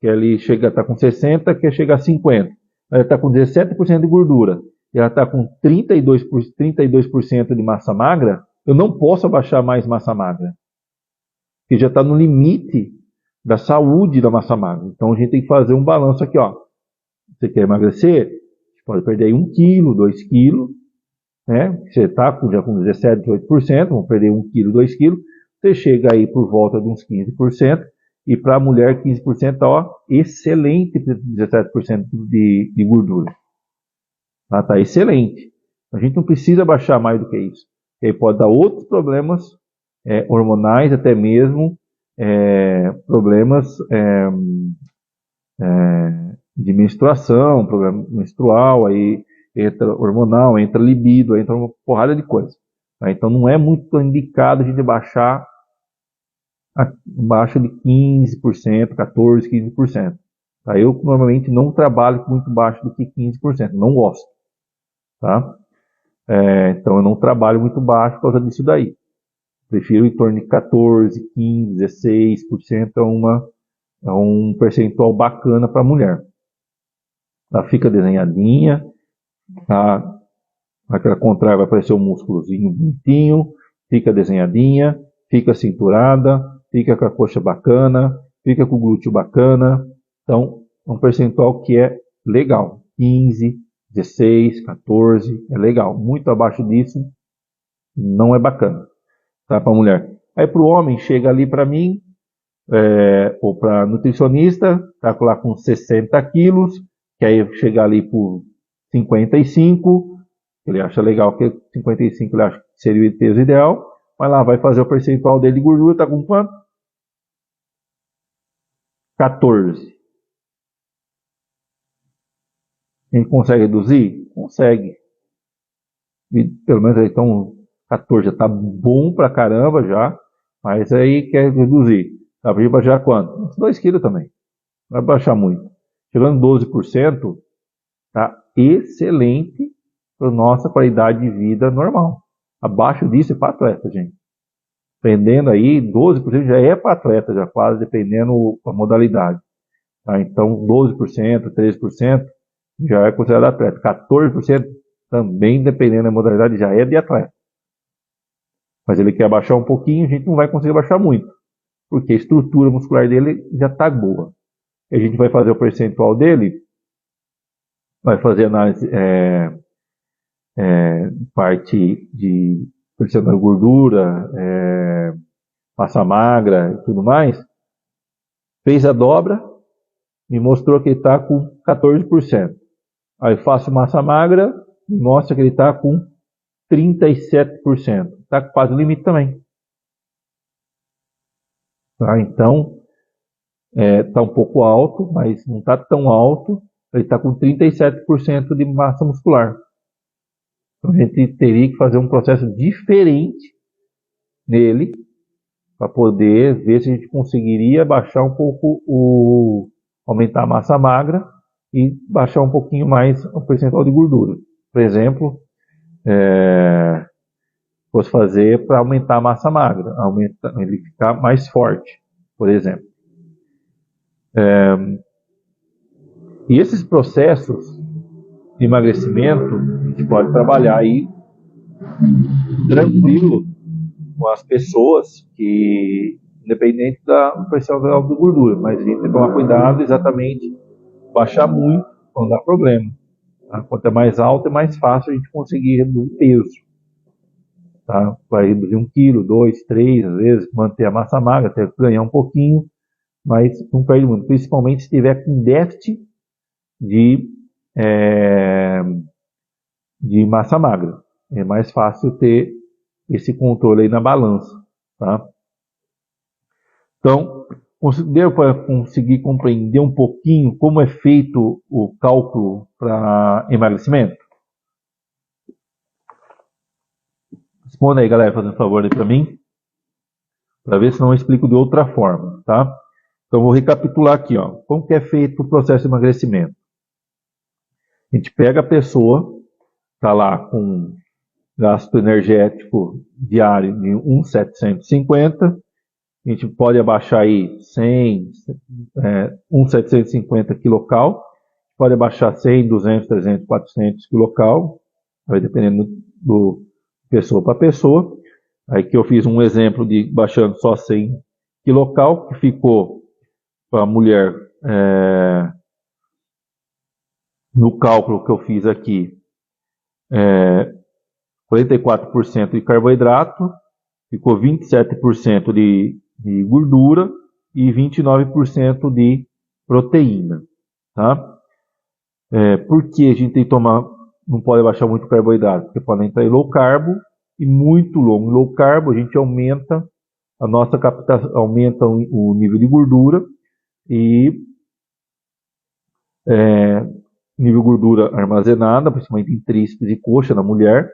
que ali está com 60%, quer chegar a 50%. Ela está com 17% de gordura e ela está com 32% de massa magra, eu não posso abaixar mais massa magra. que já está no limite da saúde da massa magra. Então a gente tem que fazer um balanço aqui, ó. Você quer emagrecer? Você pode perder aí 1 quilo, 2 quilos, né? Você está já com 17, 18%, vamos perder 1 quilo, 2 quilos. Você chega aí por volta de uns 15%, e para a mulher 15%, ó, excelente 17% de gordura. Tá excelente. A gente não precisa baixar mais do que isso. E aí pode dar outros problemas hormonais, até mesmo problemas de menstruação, problema menstrual, aí entra hormonal, entra libido, entra uma porrada de coisa. Tá? Então não é muito indicado a gente baixar abaixo de 15%, 14%, 15%. Tá? Eu normalmente não trabalho muito baixo do que 15%, não gosto. Tá? Então eu não trabalho muito baixo por causa disso daí. Prefiro em torno de 14, 15, 16%, é um percentual bacana para a mulher. Ela fica desenhadinha, aquela contrária vai aparecer um músculozinho bonitinho, fica desenhadinha, fica cinturada, fica com a coxa bacana, fica com o glúteo bacana. Então, é um percentual que é legal. 15, 16, 14, é legal. Muito abaixo disso, não é bacana. Tá, para a mulher. Aí para o homem, chega ali para mim, ou para nutricionista, tá lá com 60 quilos, que aí chega ali por 55, ele acha legal que 55 ele acha que seria o peso ideal, mas lá vai fazer o percentual dele de gordura, tá com quanto? 14. A gente consegue reduzir? Consegue. E, pelo menos então 14 já tá bom pra caramba já, mas aí quer reduzir. Dá pra baixar quanto? Uns 2 quilos também. Não vai baixar muito. Chegando 12%, tá excelente para nossa qualidade de vida normal. Abaixo disso é para atleta, gente. Dependendo aí, 12% já é para atleta, já quase, dependendo da modalidade. Tá? Então, 12%, 13% já é considerado atleta. 14% também, dependendo da modalidade, já é de atleta. Mas ele quer baixar um pouquinho, a gente não vai conseguir baixar muito, porque a estrutura muscular dele já está boa. A gente vai fazer o percentual dele, vai fazer análise parte de percentual de gordura, massa magra e tudo mais. Fez a dobra, me mostrou que ele está com 14%. Aí faço massa magra, me mostra que ele está com 37%. Está quase no limite também. Tá? Então, está um pouco alto, mas não está tão alto. Ele está com 37% de massa muscular. Então a gente teria que fazer um processo diferente nele para poder ver se a gente conseguiria baixar um pouco aumentar a massa magra e baixar um pouquinho mais o percentual de gordura. Por exemplo, fosse fazer para aumentar a massa magra, ele ficar mais forte, por exemplo. E esses processos de emagrecimento, a gente pode trabalhar aí tranquilo com as pessoas que, independente do percentual de gordura, mas a gente tem que tomar cuidado exatamente, baixar muito quando dá problema. Tá? Quanto é mais alto, é mais fácil a gente conseguir reduzir peso. Tá? Vai reduzir 1 quilo, 2, 3, às vezes, manter a massa magra, até ganhar um pouquinho, mas não perde muito, principalmente se estiver com déficit de massa magra. É mais fácil ter esse controle aí na balança. Tá? Então, deu para conseguir compreender um pouquinho como é feito o cálculo para emagrecimento? Responda aí, galera, fazendo favor aí para mim, para ver se não eu explico de outra forma, tá? Então, vou recapitular aqui, ó. Como que é feito o processo de emagrecimento? A gente pega a pessoa, tá lá com gasto energético diário de 1.750, a gente pode abaixar aí 100, 1.750 quilocal, pode abaixar 100, 200, 300, 400 quilocal, vai dependendo do pessoa para pessoa. Aí que eu fiz um exemplo de baixando só 100 quilocal, que ficou para a mulher, no cálculo que eu fiz aqui, 44% de carboidrato, ficou 27% de gordura e 29% de proteína, tá? Por que a gente tem que tomar, não pode baixar muito carboidrato? Porque pode entrar em low carb e muito longo. Em low carb a gente aumenta a nossa captação, aumenta o nível de gordura e nível de gordura armazenada, principalmente em tríceps e coxa na mulher,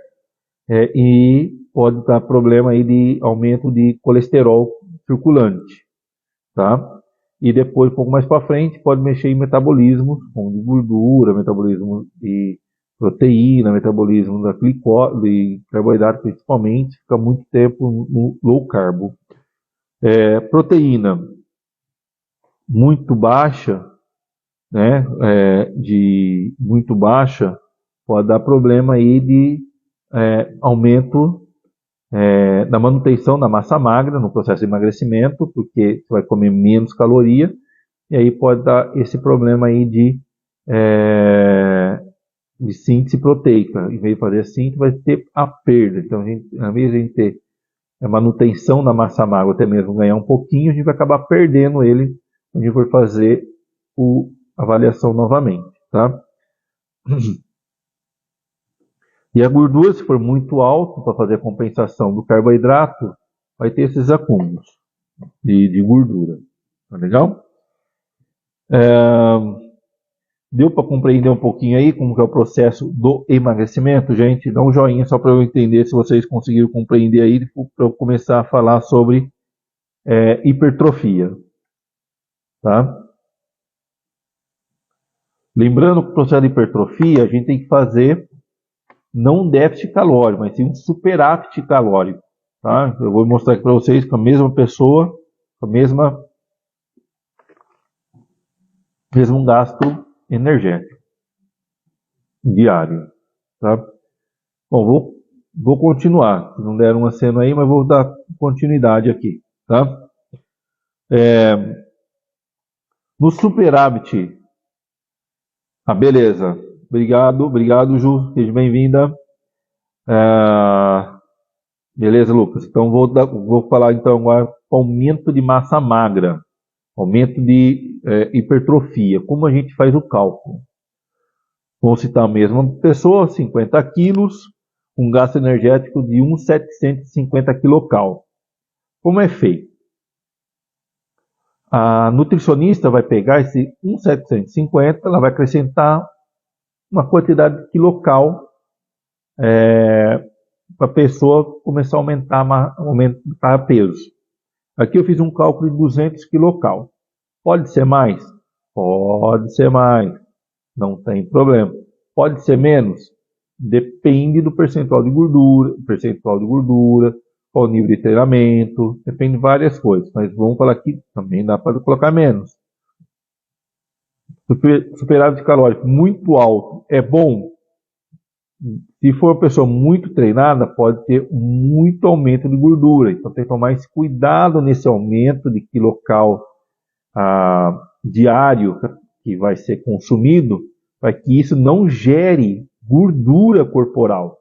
e pode dar problema aí de aumento de colesterol circulante, tá? E depois, um pouco mais para frente, pode mexer em metabolismo, como de gordura, metabolismo de proteína, metabolismo da glicose, de carboidrato principalmente, fica muito tempo no low carb. Proteína muito baixa, né, de muito baixa, pode dar problema aí de aumento da manutenção da massa magra no processo de emagrecimento, porque você vai comer menos caloria, e aí pode dar esse problema aí de síntese proteica. Em vez de fazer a síntese, vai ter a perda. Então, ao invés de a gente ter a manutenção da massa magra, até mesmo ganhar um pouquinho, a gente vai acabar perdendo ele quando a gente for fazer a avaliação novamente, tá? E a gordura, se for muito alta, para fazer a compensação do carboidrato, vai ter esses acúmulos de gordura. Tá legal? Deu para compreender um pouquinho aí como que é o processo do emagrecimento, gente? Dá um joinha só para eu entender se vocês conseguiram compreender aí, para eu começar a falar sobre hipertrofia. Tá? Lembrando que o processo de hipertrofia, a gente tem que fazer não um déficit calórico, mas sim um superávit calórico. Tá? Eu vou mostrar aqui para vocês com a mesma pessoa, com a mesmo gasto energético diário. Tá? Bom, vou continuar. Não deram uma cena aí, mas vou dar continuidade aqui. Tá? No superávit. Beleza. Obrigado, Ju. Seja bem-vinda. Beleza, Lucas. Então vou falar então agora aumento de massa magra, aumento de hipertrofia. Como a gente faz o cálculo? Vamos citar a mesma pessoa, 50 quilos, um gasto energético de 1.750 kcal. Como é feito? A nutricionista vai pegar esse 1.750, ela vai acrescentar uma quantidade de quilocal para a pessoa começar a aumentar peso. Aqui eu fiz um cálculo de 200 kcal. Pode ser mais? Pode ser mais. Não tem problema. Pode ser menos? Depende do percentual de gordura, qual o nível de treinamento, depende de várias coisas. Mas vamos falar aqui, também dá para colocar menos. Superávit calórico muito alto é bom? Se for uma pessoa muito treinada, pode ter muito aumento de gordura. Então tem que tomar esse cuidado nesse aumento de quilocal diário que vai ser consumido, para que isso não gere gordura corporal.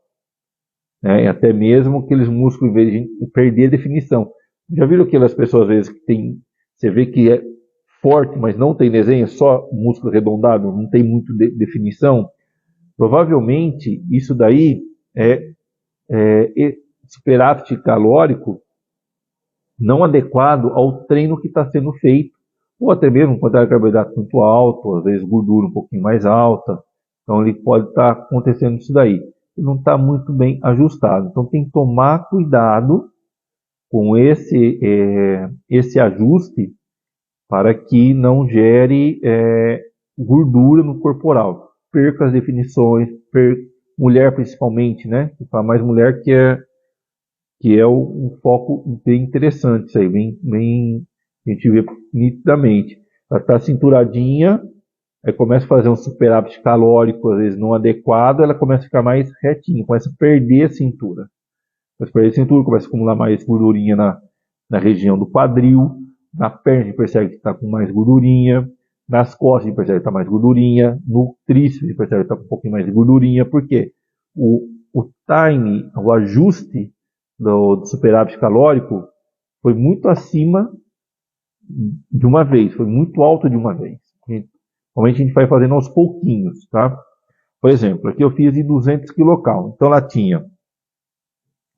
Né? Até mesmo aqueles músculos, em vez de perder a definição. Já viram aquelas pessoas, às vezes, que você vê que é forte, mas não tem desenho, só músculo arredondado, não tem muito definição? Provavelmente isso daí é superávit calórico não adequado ao treino que está sendo feito, ou até mesmo quantidade de carboidrato muito alto, às vezes gordura um pouquinho mais alta. Então ele pode estar acontecendo isso daí. Ele não está muito bem ajustado. Então tem que tomar cuidado com esse ajuste para que não gere gordura no corporal. Perca as definições, mulher principalmente, né? Mais mulher que é um foco bem interessante, isso aí, bem a gente vê nitidamente. Ela está cinturadinha, aí começa a fazer um superávit calórico, às vezes não adequado, ela começa a ficar mais retinha, começa a perder a cintura. Começa a acumular mais gordurinha na região do quadril, Na perna a gente percebe que está com mais gordurinha. Nas costas a gente percebe que está mais gordurinha. No tríceps a gente percebe que está com um pouquinho mais de gordurinha. Por quê? O time, o ajuste do superávit calórico foi muito acima de uma vez, foi muito alto de uma vez. Normalmente a gente vai fazendo aos pouquinhos, tá? Por exemplo, aqui eu fiz de 200 kcal, então ela tinha,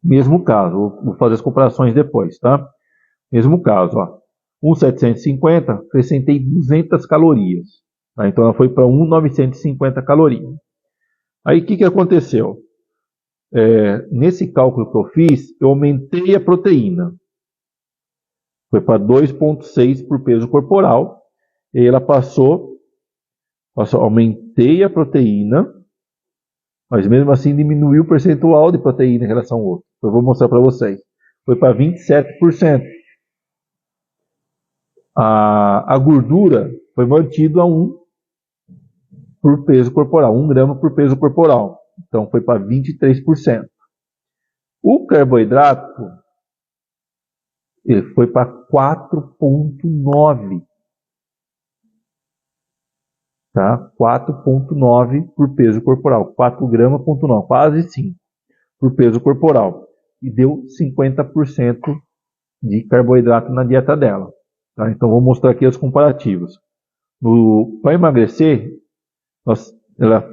mesmo caso, vou fazer as comparações depois, tá? Mesmo caso, ó, 1.750, acrescentei 200 calorias, tá? Então ela foi para 1.950 calorias. Aí o que aconteceu? Nesse cálculo que eu fiz, eu aumentei a proteína. Foi para 2,6 por peso corporal. E aí ela passou, aumentei a proteína, mas mesmo assim diminuiu o percentual de proteína em relação ao outro. Eu vou mostrar para vocês. Foi para 27%. A gordura foi mantida a 1 por peso corporal, 1 grama por peso corporal. Então foi para 23%. O carboidrato ele foi para 4,9. Tá? 4,9 por peso corporal. 4 gramas, 9, quase 5 por peso corporal. E deu 50% de carboidrato na dieta dela. Tá? Então vou mostrar aqui os comparativos. Para emagrecer, ela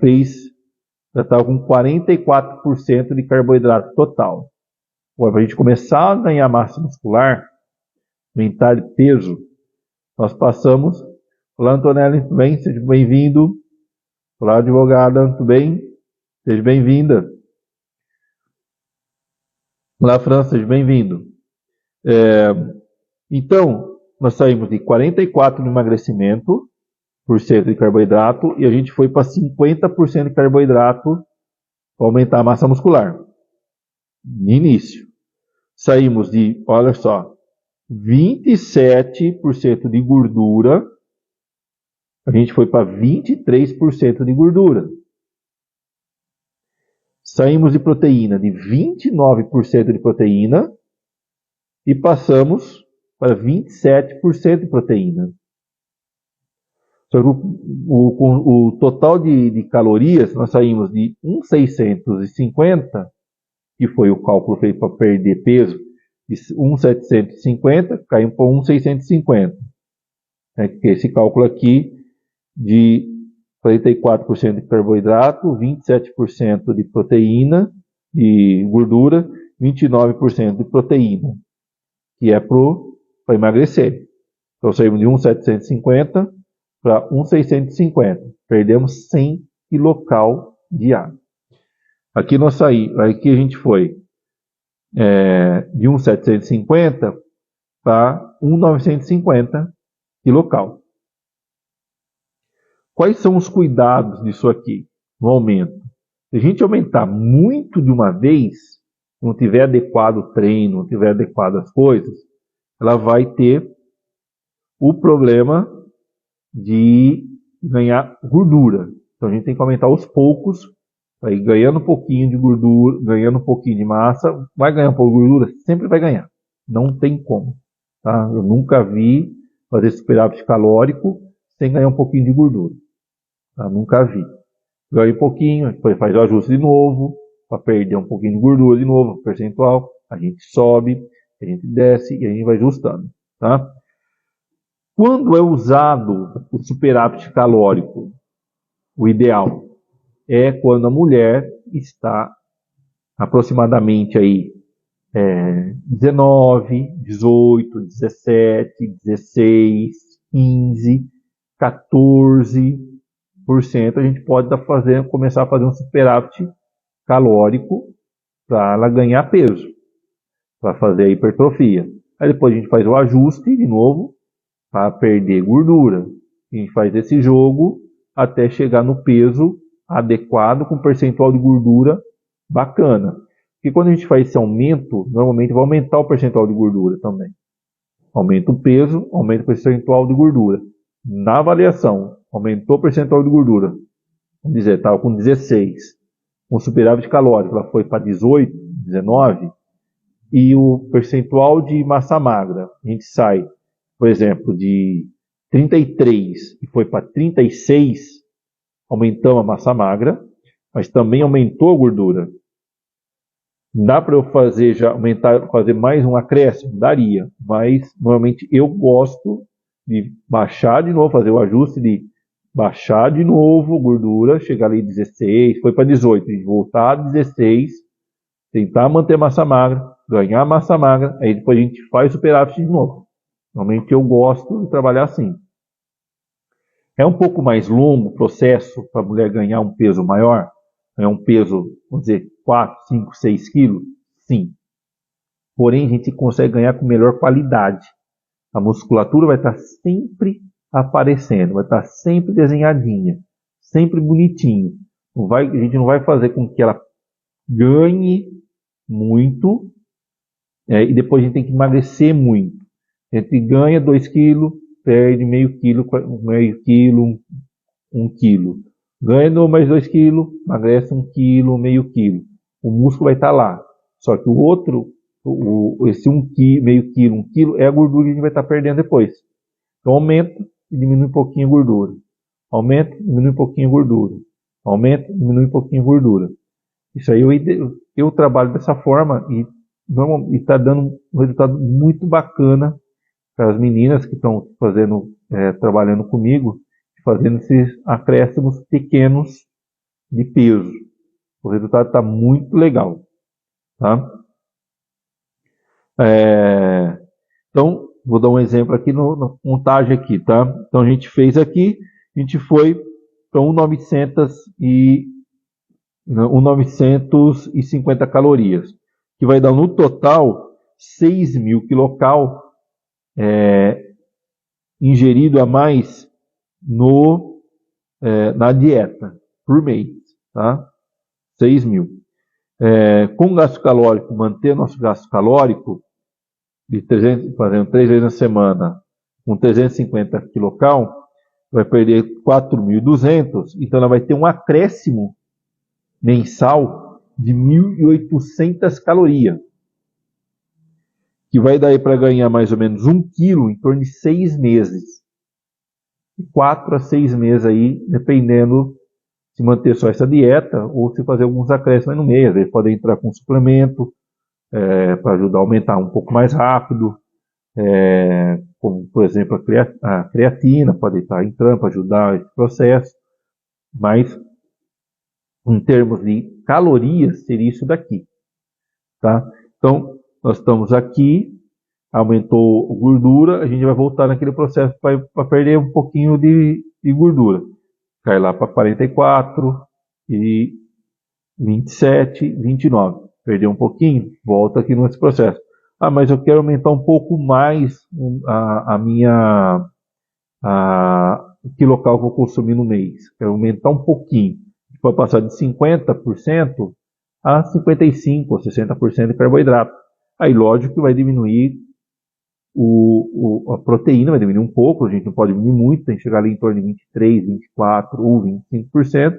estava com 44% de carboidrato total. Agora, para a gente começar a ganhar massa muscular, aumentar de peso, nós passamos. Olá, Antonelli, tudo bem? Seja bem-vindo. Olá, advogada, tudo bem? Seja bem-vinda. Olá, França, seja bem-vindo. Então, nós saímos de 44% de emagrecimento por cento de carboidrato e a gente foi para 50% de carboidrato para aumentar a massa muscular. No início. Saímos de, olha só, 27% de gordura, a gente foi para 23% de gordura. Saímos de proteína de 29% de proteína e passamos para 27% de proteína. O total de calorias, nós saímos de 1.650, que foi o cálculo feito para perder peso, de 1.750, caímos para 1.650. Esse cálculo aqui de 44% de carboidrato, 27% de proteína, de gordura, 29% de proteína, que é para emagrecer. Então saímos de 1.750 para 1.650. Perdemos 100 kcal de ar. Aqui aqui a gente foi de 1.750 para 1.950 kcal. Quais são os cuidados disso aqui, no aumento? Se a gente aumentar muito de uma vez, não tiver adequado o treino, não tiver adequado as coisas, ela vai ter o problema de ganhar gordura. Então a gente tem que aumentar aos poucos, vai ganhando um pouquinho de gordura, ganhando um pouquinho de massa, vai ganhar um pouco de gordura, sempre vai ganhar. Não tem como. Tá? Eu nunca vi fazer superávit calórico sem ganhar um pouquinho de gordura. Tá? Nunca vi. Ganha um pouquinho, depois faz o ajuste de novo, para perder um pouquinho de gordura de novo, percentual, a gente sobe, a gente desce e a gente vai ajustando. Tá? Quando é usado o superávit calórico, o ideal é quando a mulher está aproximadamente aí 19, 18, 17, 16, 15, 14%, a gente pode começar a fazer um superávit calórico para ela ganhar peso, para fazer a hipertrofia. Aí depois a gente faz o ajuste de novo para perder gordura. A gente faz esse jogo até chegar no peso adequado com percentual de gordura bacana. Porque quando a gente faz esse aumento, normalmente vai aumentar o percentual de gordura também. Aumenta o peso, aumenta o percentual de gordura. Na avaliação, aumentou o percentual de gordura. Vamos dizer, estava com 16. Com superávit calórico, ela foi para 18, 19. E o percentual de massa magra, a gente sai por exemplo, de 33 e foi para 36, aumentamos a massa magra, mas também aumentou a gordura. Dá para eu fazer fazer mais um acréscimo? Daria, mas normalmente eu gosto de baixar de novo, fazer o ajuste de baixar de novo a gordura, chegar ali 16, foi para 18, e voltar a 16, tentar manter massa magra, ganhar massa magra, aí depois a gente faz superávit de novo. Normalmente eu gosto de trabalhar assim. É um pouco mais longo o processo para a mulher ganhar um peso maior, ganhar um peso, vamos dizer, 4, 5, 6 quilos? Sim. Porém, a gente consegue ganhar com melhor qualidade. A musculatura vai estar sempre aparecendo, vai estar sempre desenhadinha, sempre bonitinho. A gente não vai fazer com que ela ganhe muito, e depois a gente tem que emagrecer muito. A gente ganha 2 quilos, perde meio quilo, 1 quilo. Ganha mais 2 quilos, emagrece 1 quilo, meio quilo. O músculo vai estar lá. Só que o outro, esse 1 quilo, meio quilo, 1 quilo, é a gordura que a gente vai estar perdendo depois. Então aumenta e diminui um pouquinho a gordura. Aumenta, diminui um pouquinho a gordura. Aumenta, diminui um pouquinho a gordura. Isso aí eu trabalho dessa forma e está dando um resultado muito bacana para as meninas que estão fazendo, trabalhando comigo, fazendo esses acréscimos pequenos de peso. O resultado está muito legal. Tá? Então, vou dar um exemplo aqui na montagem aqui, tá? Então a gente fez aqui, a gente foi para 1.950 calorias, que vai dar no total 6.000 quilocal ingerido a mais na dieta por mês, tá? 6.000. Com gasto calórico, manter nosso gasto calórico de 300, fazendo 3 vezes na semana, com 350 quilocal, vai perder 4.200, então ela vai ter um acréscimo mensal de 1.800 calorias, que vai dar para ganhar mais ou menos 1 quilo em torno de 6 meses. 4 a 6 meses aí, dependendo se manter só essa dieta ou se fazer alguns acréscimos no meio. Eles podem entrar com suplemento para ajudar a aumentar um pouco mais rápido, como por exemplo a creatina pode estar entrando para ajudar esse processo, mas em termos de calorias seria isso daqui, tá? Então nós estamos aqui, aumentou a gordura, a gente vai voltar naquele processo para perder um pouquinho de gordura. Cai lá para 44 e 27, 29. Perdeu um pouquinho, volta aqui nesse processo. Ah, mas eu quero aumentar um pouco mais o quilocal que eu consumi no mês. Quero aumentar um pouquinho. Pode passar de 50% a 55% ou 60% de carboidrato. Aí, lógico que vai diminuir a proteína, vai diminuir um pouco, a gente não pode diminuir muito, tem que chegar ali em torno de 23%, 24% ou 25%.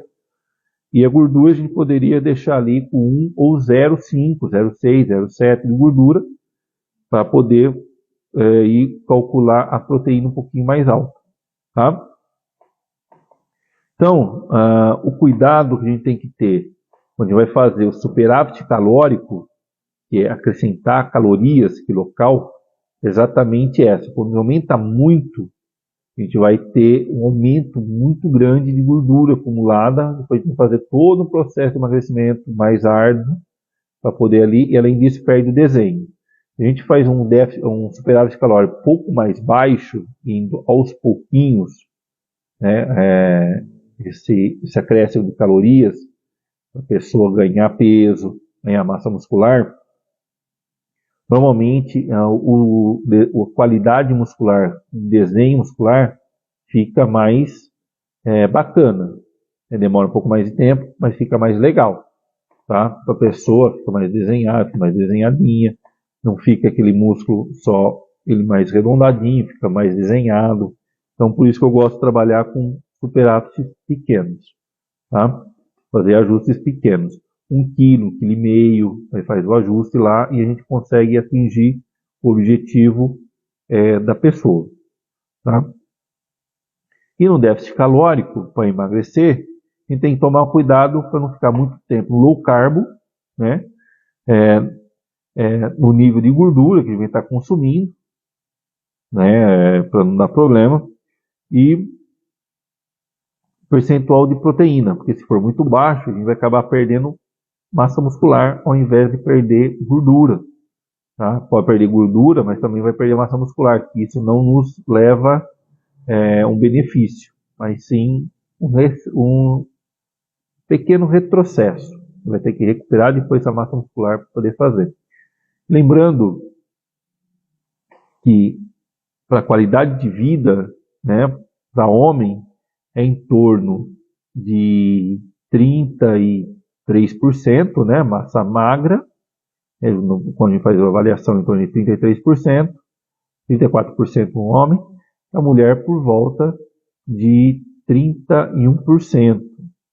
E a gordura a gente poderia deixar ali com 1 ou 0,5, 0,6, 0,7 de gordura, para poder ir calcular a proteína um pouquinho mais alta. Tá? Então, o cuidado que a gente tem que ter quando a gente vai fazer o superávit calórico, que é acrescentar calorias quilocal, exatamente essa. Quando aumenta muito, a gente vai ter um aumento muito grande de gordura acumulada, depois tem que fazer todo o processo de emagrecimento mais árduo para poder ali, e além disso perde o desenho. A gente faz um superávit calórico um pouco mais baixo, indo aos pouquinhos, né, esse acréscimo de calorias, para a pessoa ganhar peso, ganhar massa muscular. Normalmente a qualidade muscular, o desenho muscular fica mais bacana. Demora um pouco mais de tempo, mas fica mais legal. Tá? Para a pessoa fica mais desenhada, fica mais desenhadinha, não fica aquele músculo só ele mais redondadinho, fica mais desenhado. Então por isso que eu gosto de trabalhar com superávites pequenos. Tá? Fazer ajustes pequenos. 1 quilo, 1,5 quilo, aí faz o ajuste lá e a gente consegue atingir o objetivo da pessoa. tá? E no déficit calórico, para emagrecer, a gente tem que tomar cuidado para não ficar muito tempo low carb, né? No nível de gordura que a gente está consumindo, né? Para não dar problema. E percentual de proteína, porque se for muito baixo, a gente vai acabar perdendo massa muscular ao invés de perder gordura. Tá? Pode perder gordura, mas também vai perder massa muscular. Isso não nos leva um benefício, mas sim um pequeno retrocesso. Vai ter que recuperar depois essa massa muscular para poder fazer. Lembrando que para a qualidade de vida, né, para homem, é em torno de 33%, né, massa magra, quando a gente faz a avaliação, em torno de 33%, 34% no homem, a mulher por volta de 31%.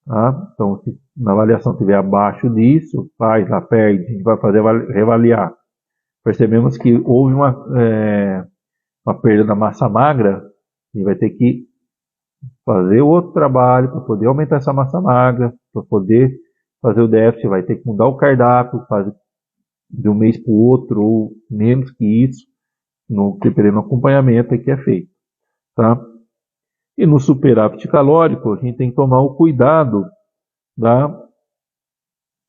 Tá? Então, se na avaliação estiver abaixo disso, faz, lá perde, a gente vai fazer reavaliar. Percebemos que houve uma perda da massa magra, e vai ter que fazer outro trabalho para poder aumentar essa massa magra, para poder fazer o déficit, vai ter que mudar o cardápio, fazer de um mês para o outro, ou menos que isso, dependendo do acompanhamento que é feito. Tá? E no superávit calórico, a gente tem que tomar o cuidado da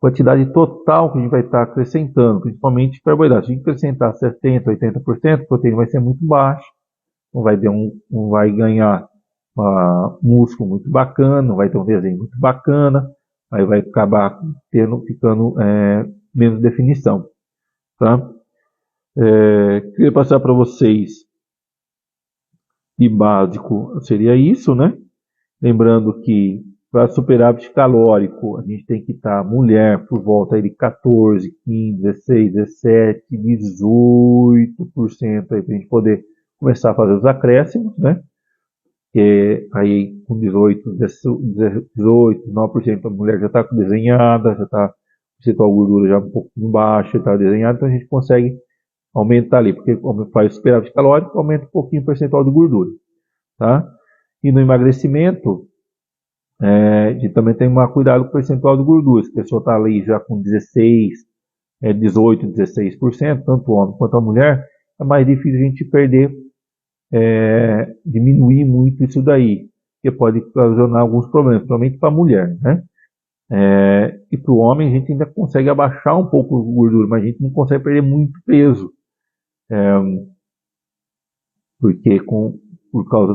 quantidade total que a gente vai estar acrescentando, principalmente carboidratos. Se a gente acrescentar 70%, 80%, a proteína vai ser muito baixa, não vai ganhar músculo muito bacana, não vai ter um desenho muito bacana, aí vai acabar ficando menos definição. Tá? Queria passar para vocês de básico seria isso, né? Lembrando que para superávit calórico a gente tem que estar mulher por volta aí de 14, 15, 16, 17, 18% aí para a gente poder começar a fazer os acréscimos, né? Que aí com 18, 9% a mulher já está desenhada, já está o percentual de gordura já um pouco baixo, já está desenhado, então a gente consegue aumentar ali, porque como faz o superávit calórico, aumenta um pouquinho o percentual de gordura, tá? E no emagrecimento, a gente também tem que tomar cuidado com o percentual de gordura. Se a pessoa está ali já com 16, 18, 16%, tanto o homem quanto a mulher, é mais difícil a gente diminuir muito isso daí, porque pode ocasionar alguns problemas, principalmente para a mulher, né? E para o homem a gente ainda consegue abaixar um pouco a gordura, mas a gente não consegue perder muito peso. Porque por causa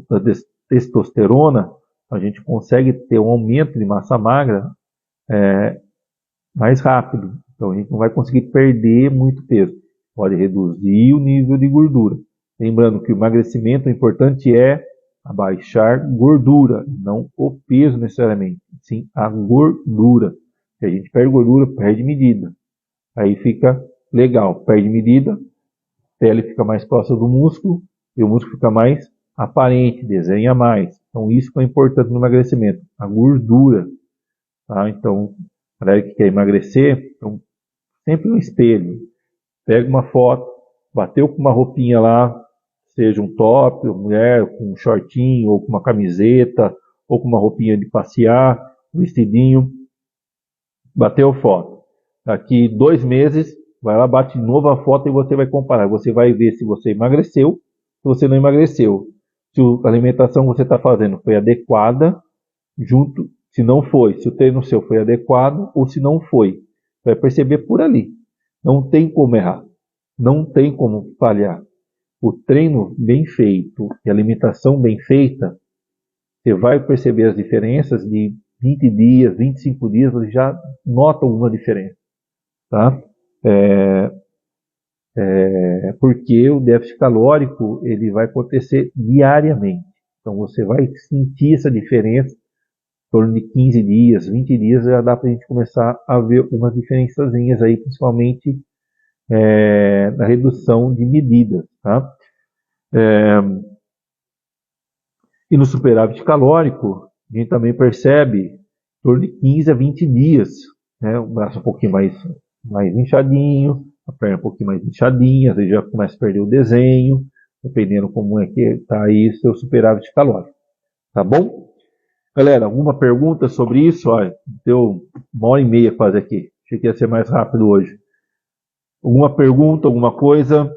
da testosterona, a gente consegue ter um aumento de massa magra mais rápido. Então a gente não vai conseguir perder muito peso. Pode reduzir o nível de gordura. Lembrando que o emagrecimento, o importante é abaixar gordura, não o peso necessariamente, sim a gordura. Se a gente perde gordura, perde medida. Aí fica legal, perde medida, a pele fica mais próxima do músculo, e o músculo fica mais aparente, desenha mais. Então isso que é importante no emagrecimento, a gordura. Tá? Então, a galera que quer emagrecer, então, sempre no espelho. Pega uma foto, bateu com uma roupinha lá, seja um top, uma mulher com um shortinho, ou com uma camiseta, ou com uma roupinha de passear, um vestidinho, bateu foto. Daqui 2 meses, vai lá, bate de novo a foto e você vai comparar. Você vai ver se você emagreceu, se você não emagreceu. Se a alimentação que você está fazendo foi adequada, se não foi, se o treino seu foi adequado ou se não foi. Vai perceber por ali. Não tem como errar. Não tem como falhar. O treino bem feito e a alimentação bem feita, você vai perceber as diferenças de 20 dias, 25 dias, você já nota alguma diferença. Tá? Porque o déficit calórico ele vai acontecer diariamente. Então você vai sentir essa diferença em torno de 15 dias, 20 dias, já dá para a gente começar a ver umas diferençazinhas aí, principalmente na redução de medidas. Tá? E no superávit calórico, a gente também percebe em torno de 15 a 20 dias, né? O braço um pouquinho mais inchadinho, a perna um pouquinho mais inchadinha, às vezes já começa a perder o desenho, dependendo como é que está aí seu superávit calórico. Tá bom? Galera, alguma pergunta sobre isso? Olha, deu 1h30 quase aqui. Achei que ia ser mais rápido hoje. Alguma pergunta, alguma coisa?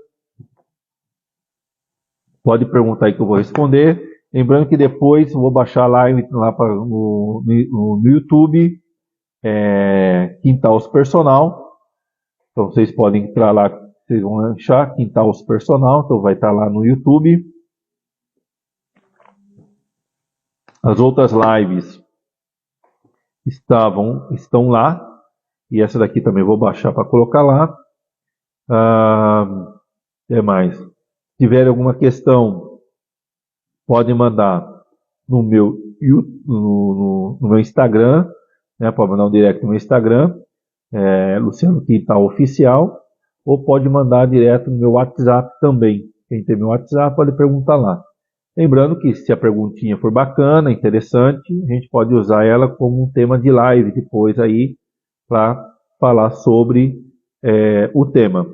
Pode perguntar aí que eu vou responder. Lembrando que depois eu vou baixar a live lá no YouTube, Quintal Personal. Então vocês podem entrar lá, vocês vão achar Quintal Personal, então vai estar lá no YouTube. As outras lives estão lá, e essa daqui também vou baixar para colocar lá. Mais. Se tiver alguma questão, pode mandar no meu Instagram, né? Pode mandar um direct no meu Instagram, Luciano Quintal Oficial, ou pode mandar direto no meu WhatsApp também. Quem tem meu WhatsApp pode perguntar lá. Lembrando que se a perguntinha for bacana, interessante, a gente pode usar ela como um tema de live depois aí para falar sobre o tema.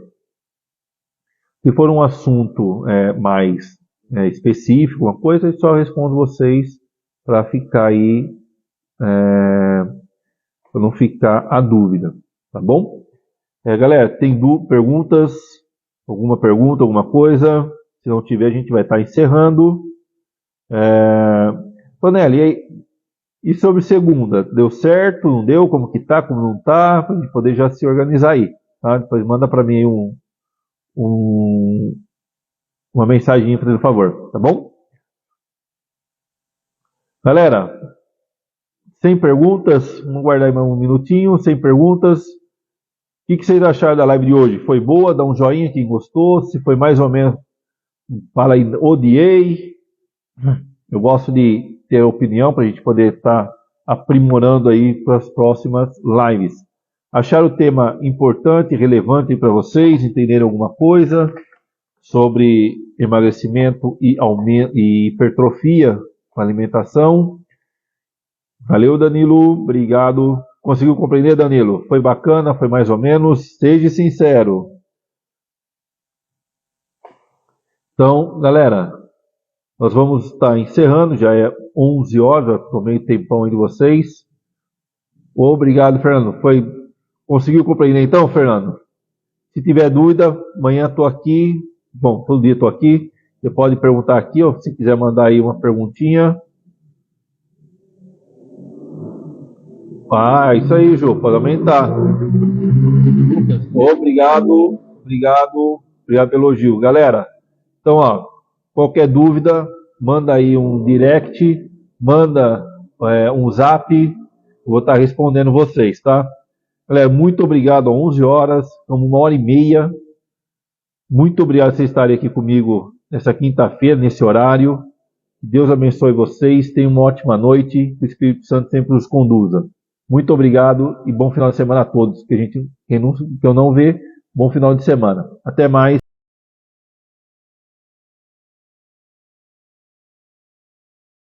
Se for um assunto mais específico, uma coisa, eu só respondo vocês para ficar aí, para não ficar a dúvida, tá bom? Galera, tem perguntas? Alguma pergunta, alguma coisa? Se não tiver, a gente vai estar encerrando. Tonelli, e sobre segunda? Deu certo? Não deu? Como que tá? Como não tá? Para a gente poder já se organizar aí. Tá? Depois manda para mim aí uma mensagem, por favor. Tá bom? Galera, sem perguntas, vamos guardar aí um minutinho, sem perguntas. O que vocês acharam da live de hoje? Foi boa? Dá um joinha quem gostou. Se foi mais ou menos, fala aí, odiei. Eu gosto de ter opinião para a gente poder estar aprimorando aí para as próximas lives. Acharam o tema importante, relevante para vocês? Entenderam alguma coisa sobre emagrecimento e hipertrofia com alimentação? Valeu, Danilo. Obrigado. Conseguiu compreender, Danilo? Foi bacana? Foi mais ou menos? Seja sincero. Então, galera, nós vamos estar encerrando. Já é 11 horas. Já tomei tempão aí de vocês. Obrigado, Fernando. Conseguiu compreender então, Fernando? Se tiver dúvida, amanhã estou aqui. Bom, todo dia estou aqui. Você pode perguntar aqui, ou se quiser mandar aí uma perguntinha. Isso aí, Ju, pode aumentar. Obrigado pelo elogio. Galera, então, qualquer dúvida, manda aí um direct, manda um zap, eu vou estar respondendo vocês, tá? Galera, muito obrigado, 11 horas, estamos 1h30. Muito obrigado por vocês estarem aqui comigo nessa quinta-feira, nesse horário. Que Deus abençoe vocês, tenham uma ótima noite, que o Espírito Santo sempre os conduza. Muito obrigado e bom final de semana a todos. Quem eu não vê, bom final de semana. Até mais.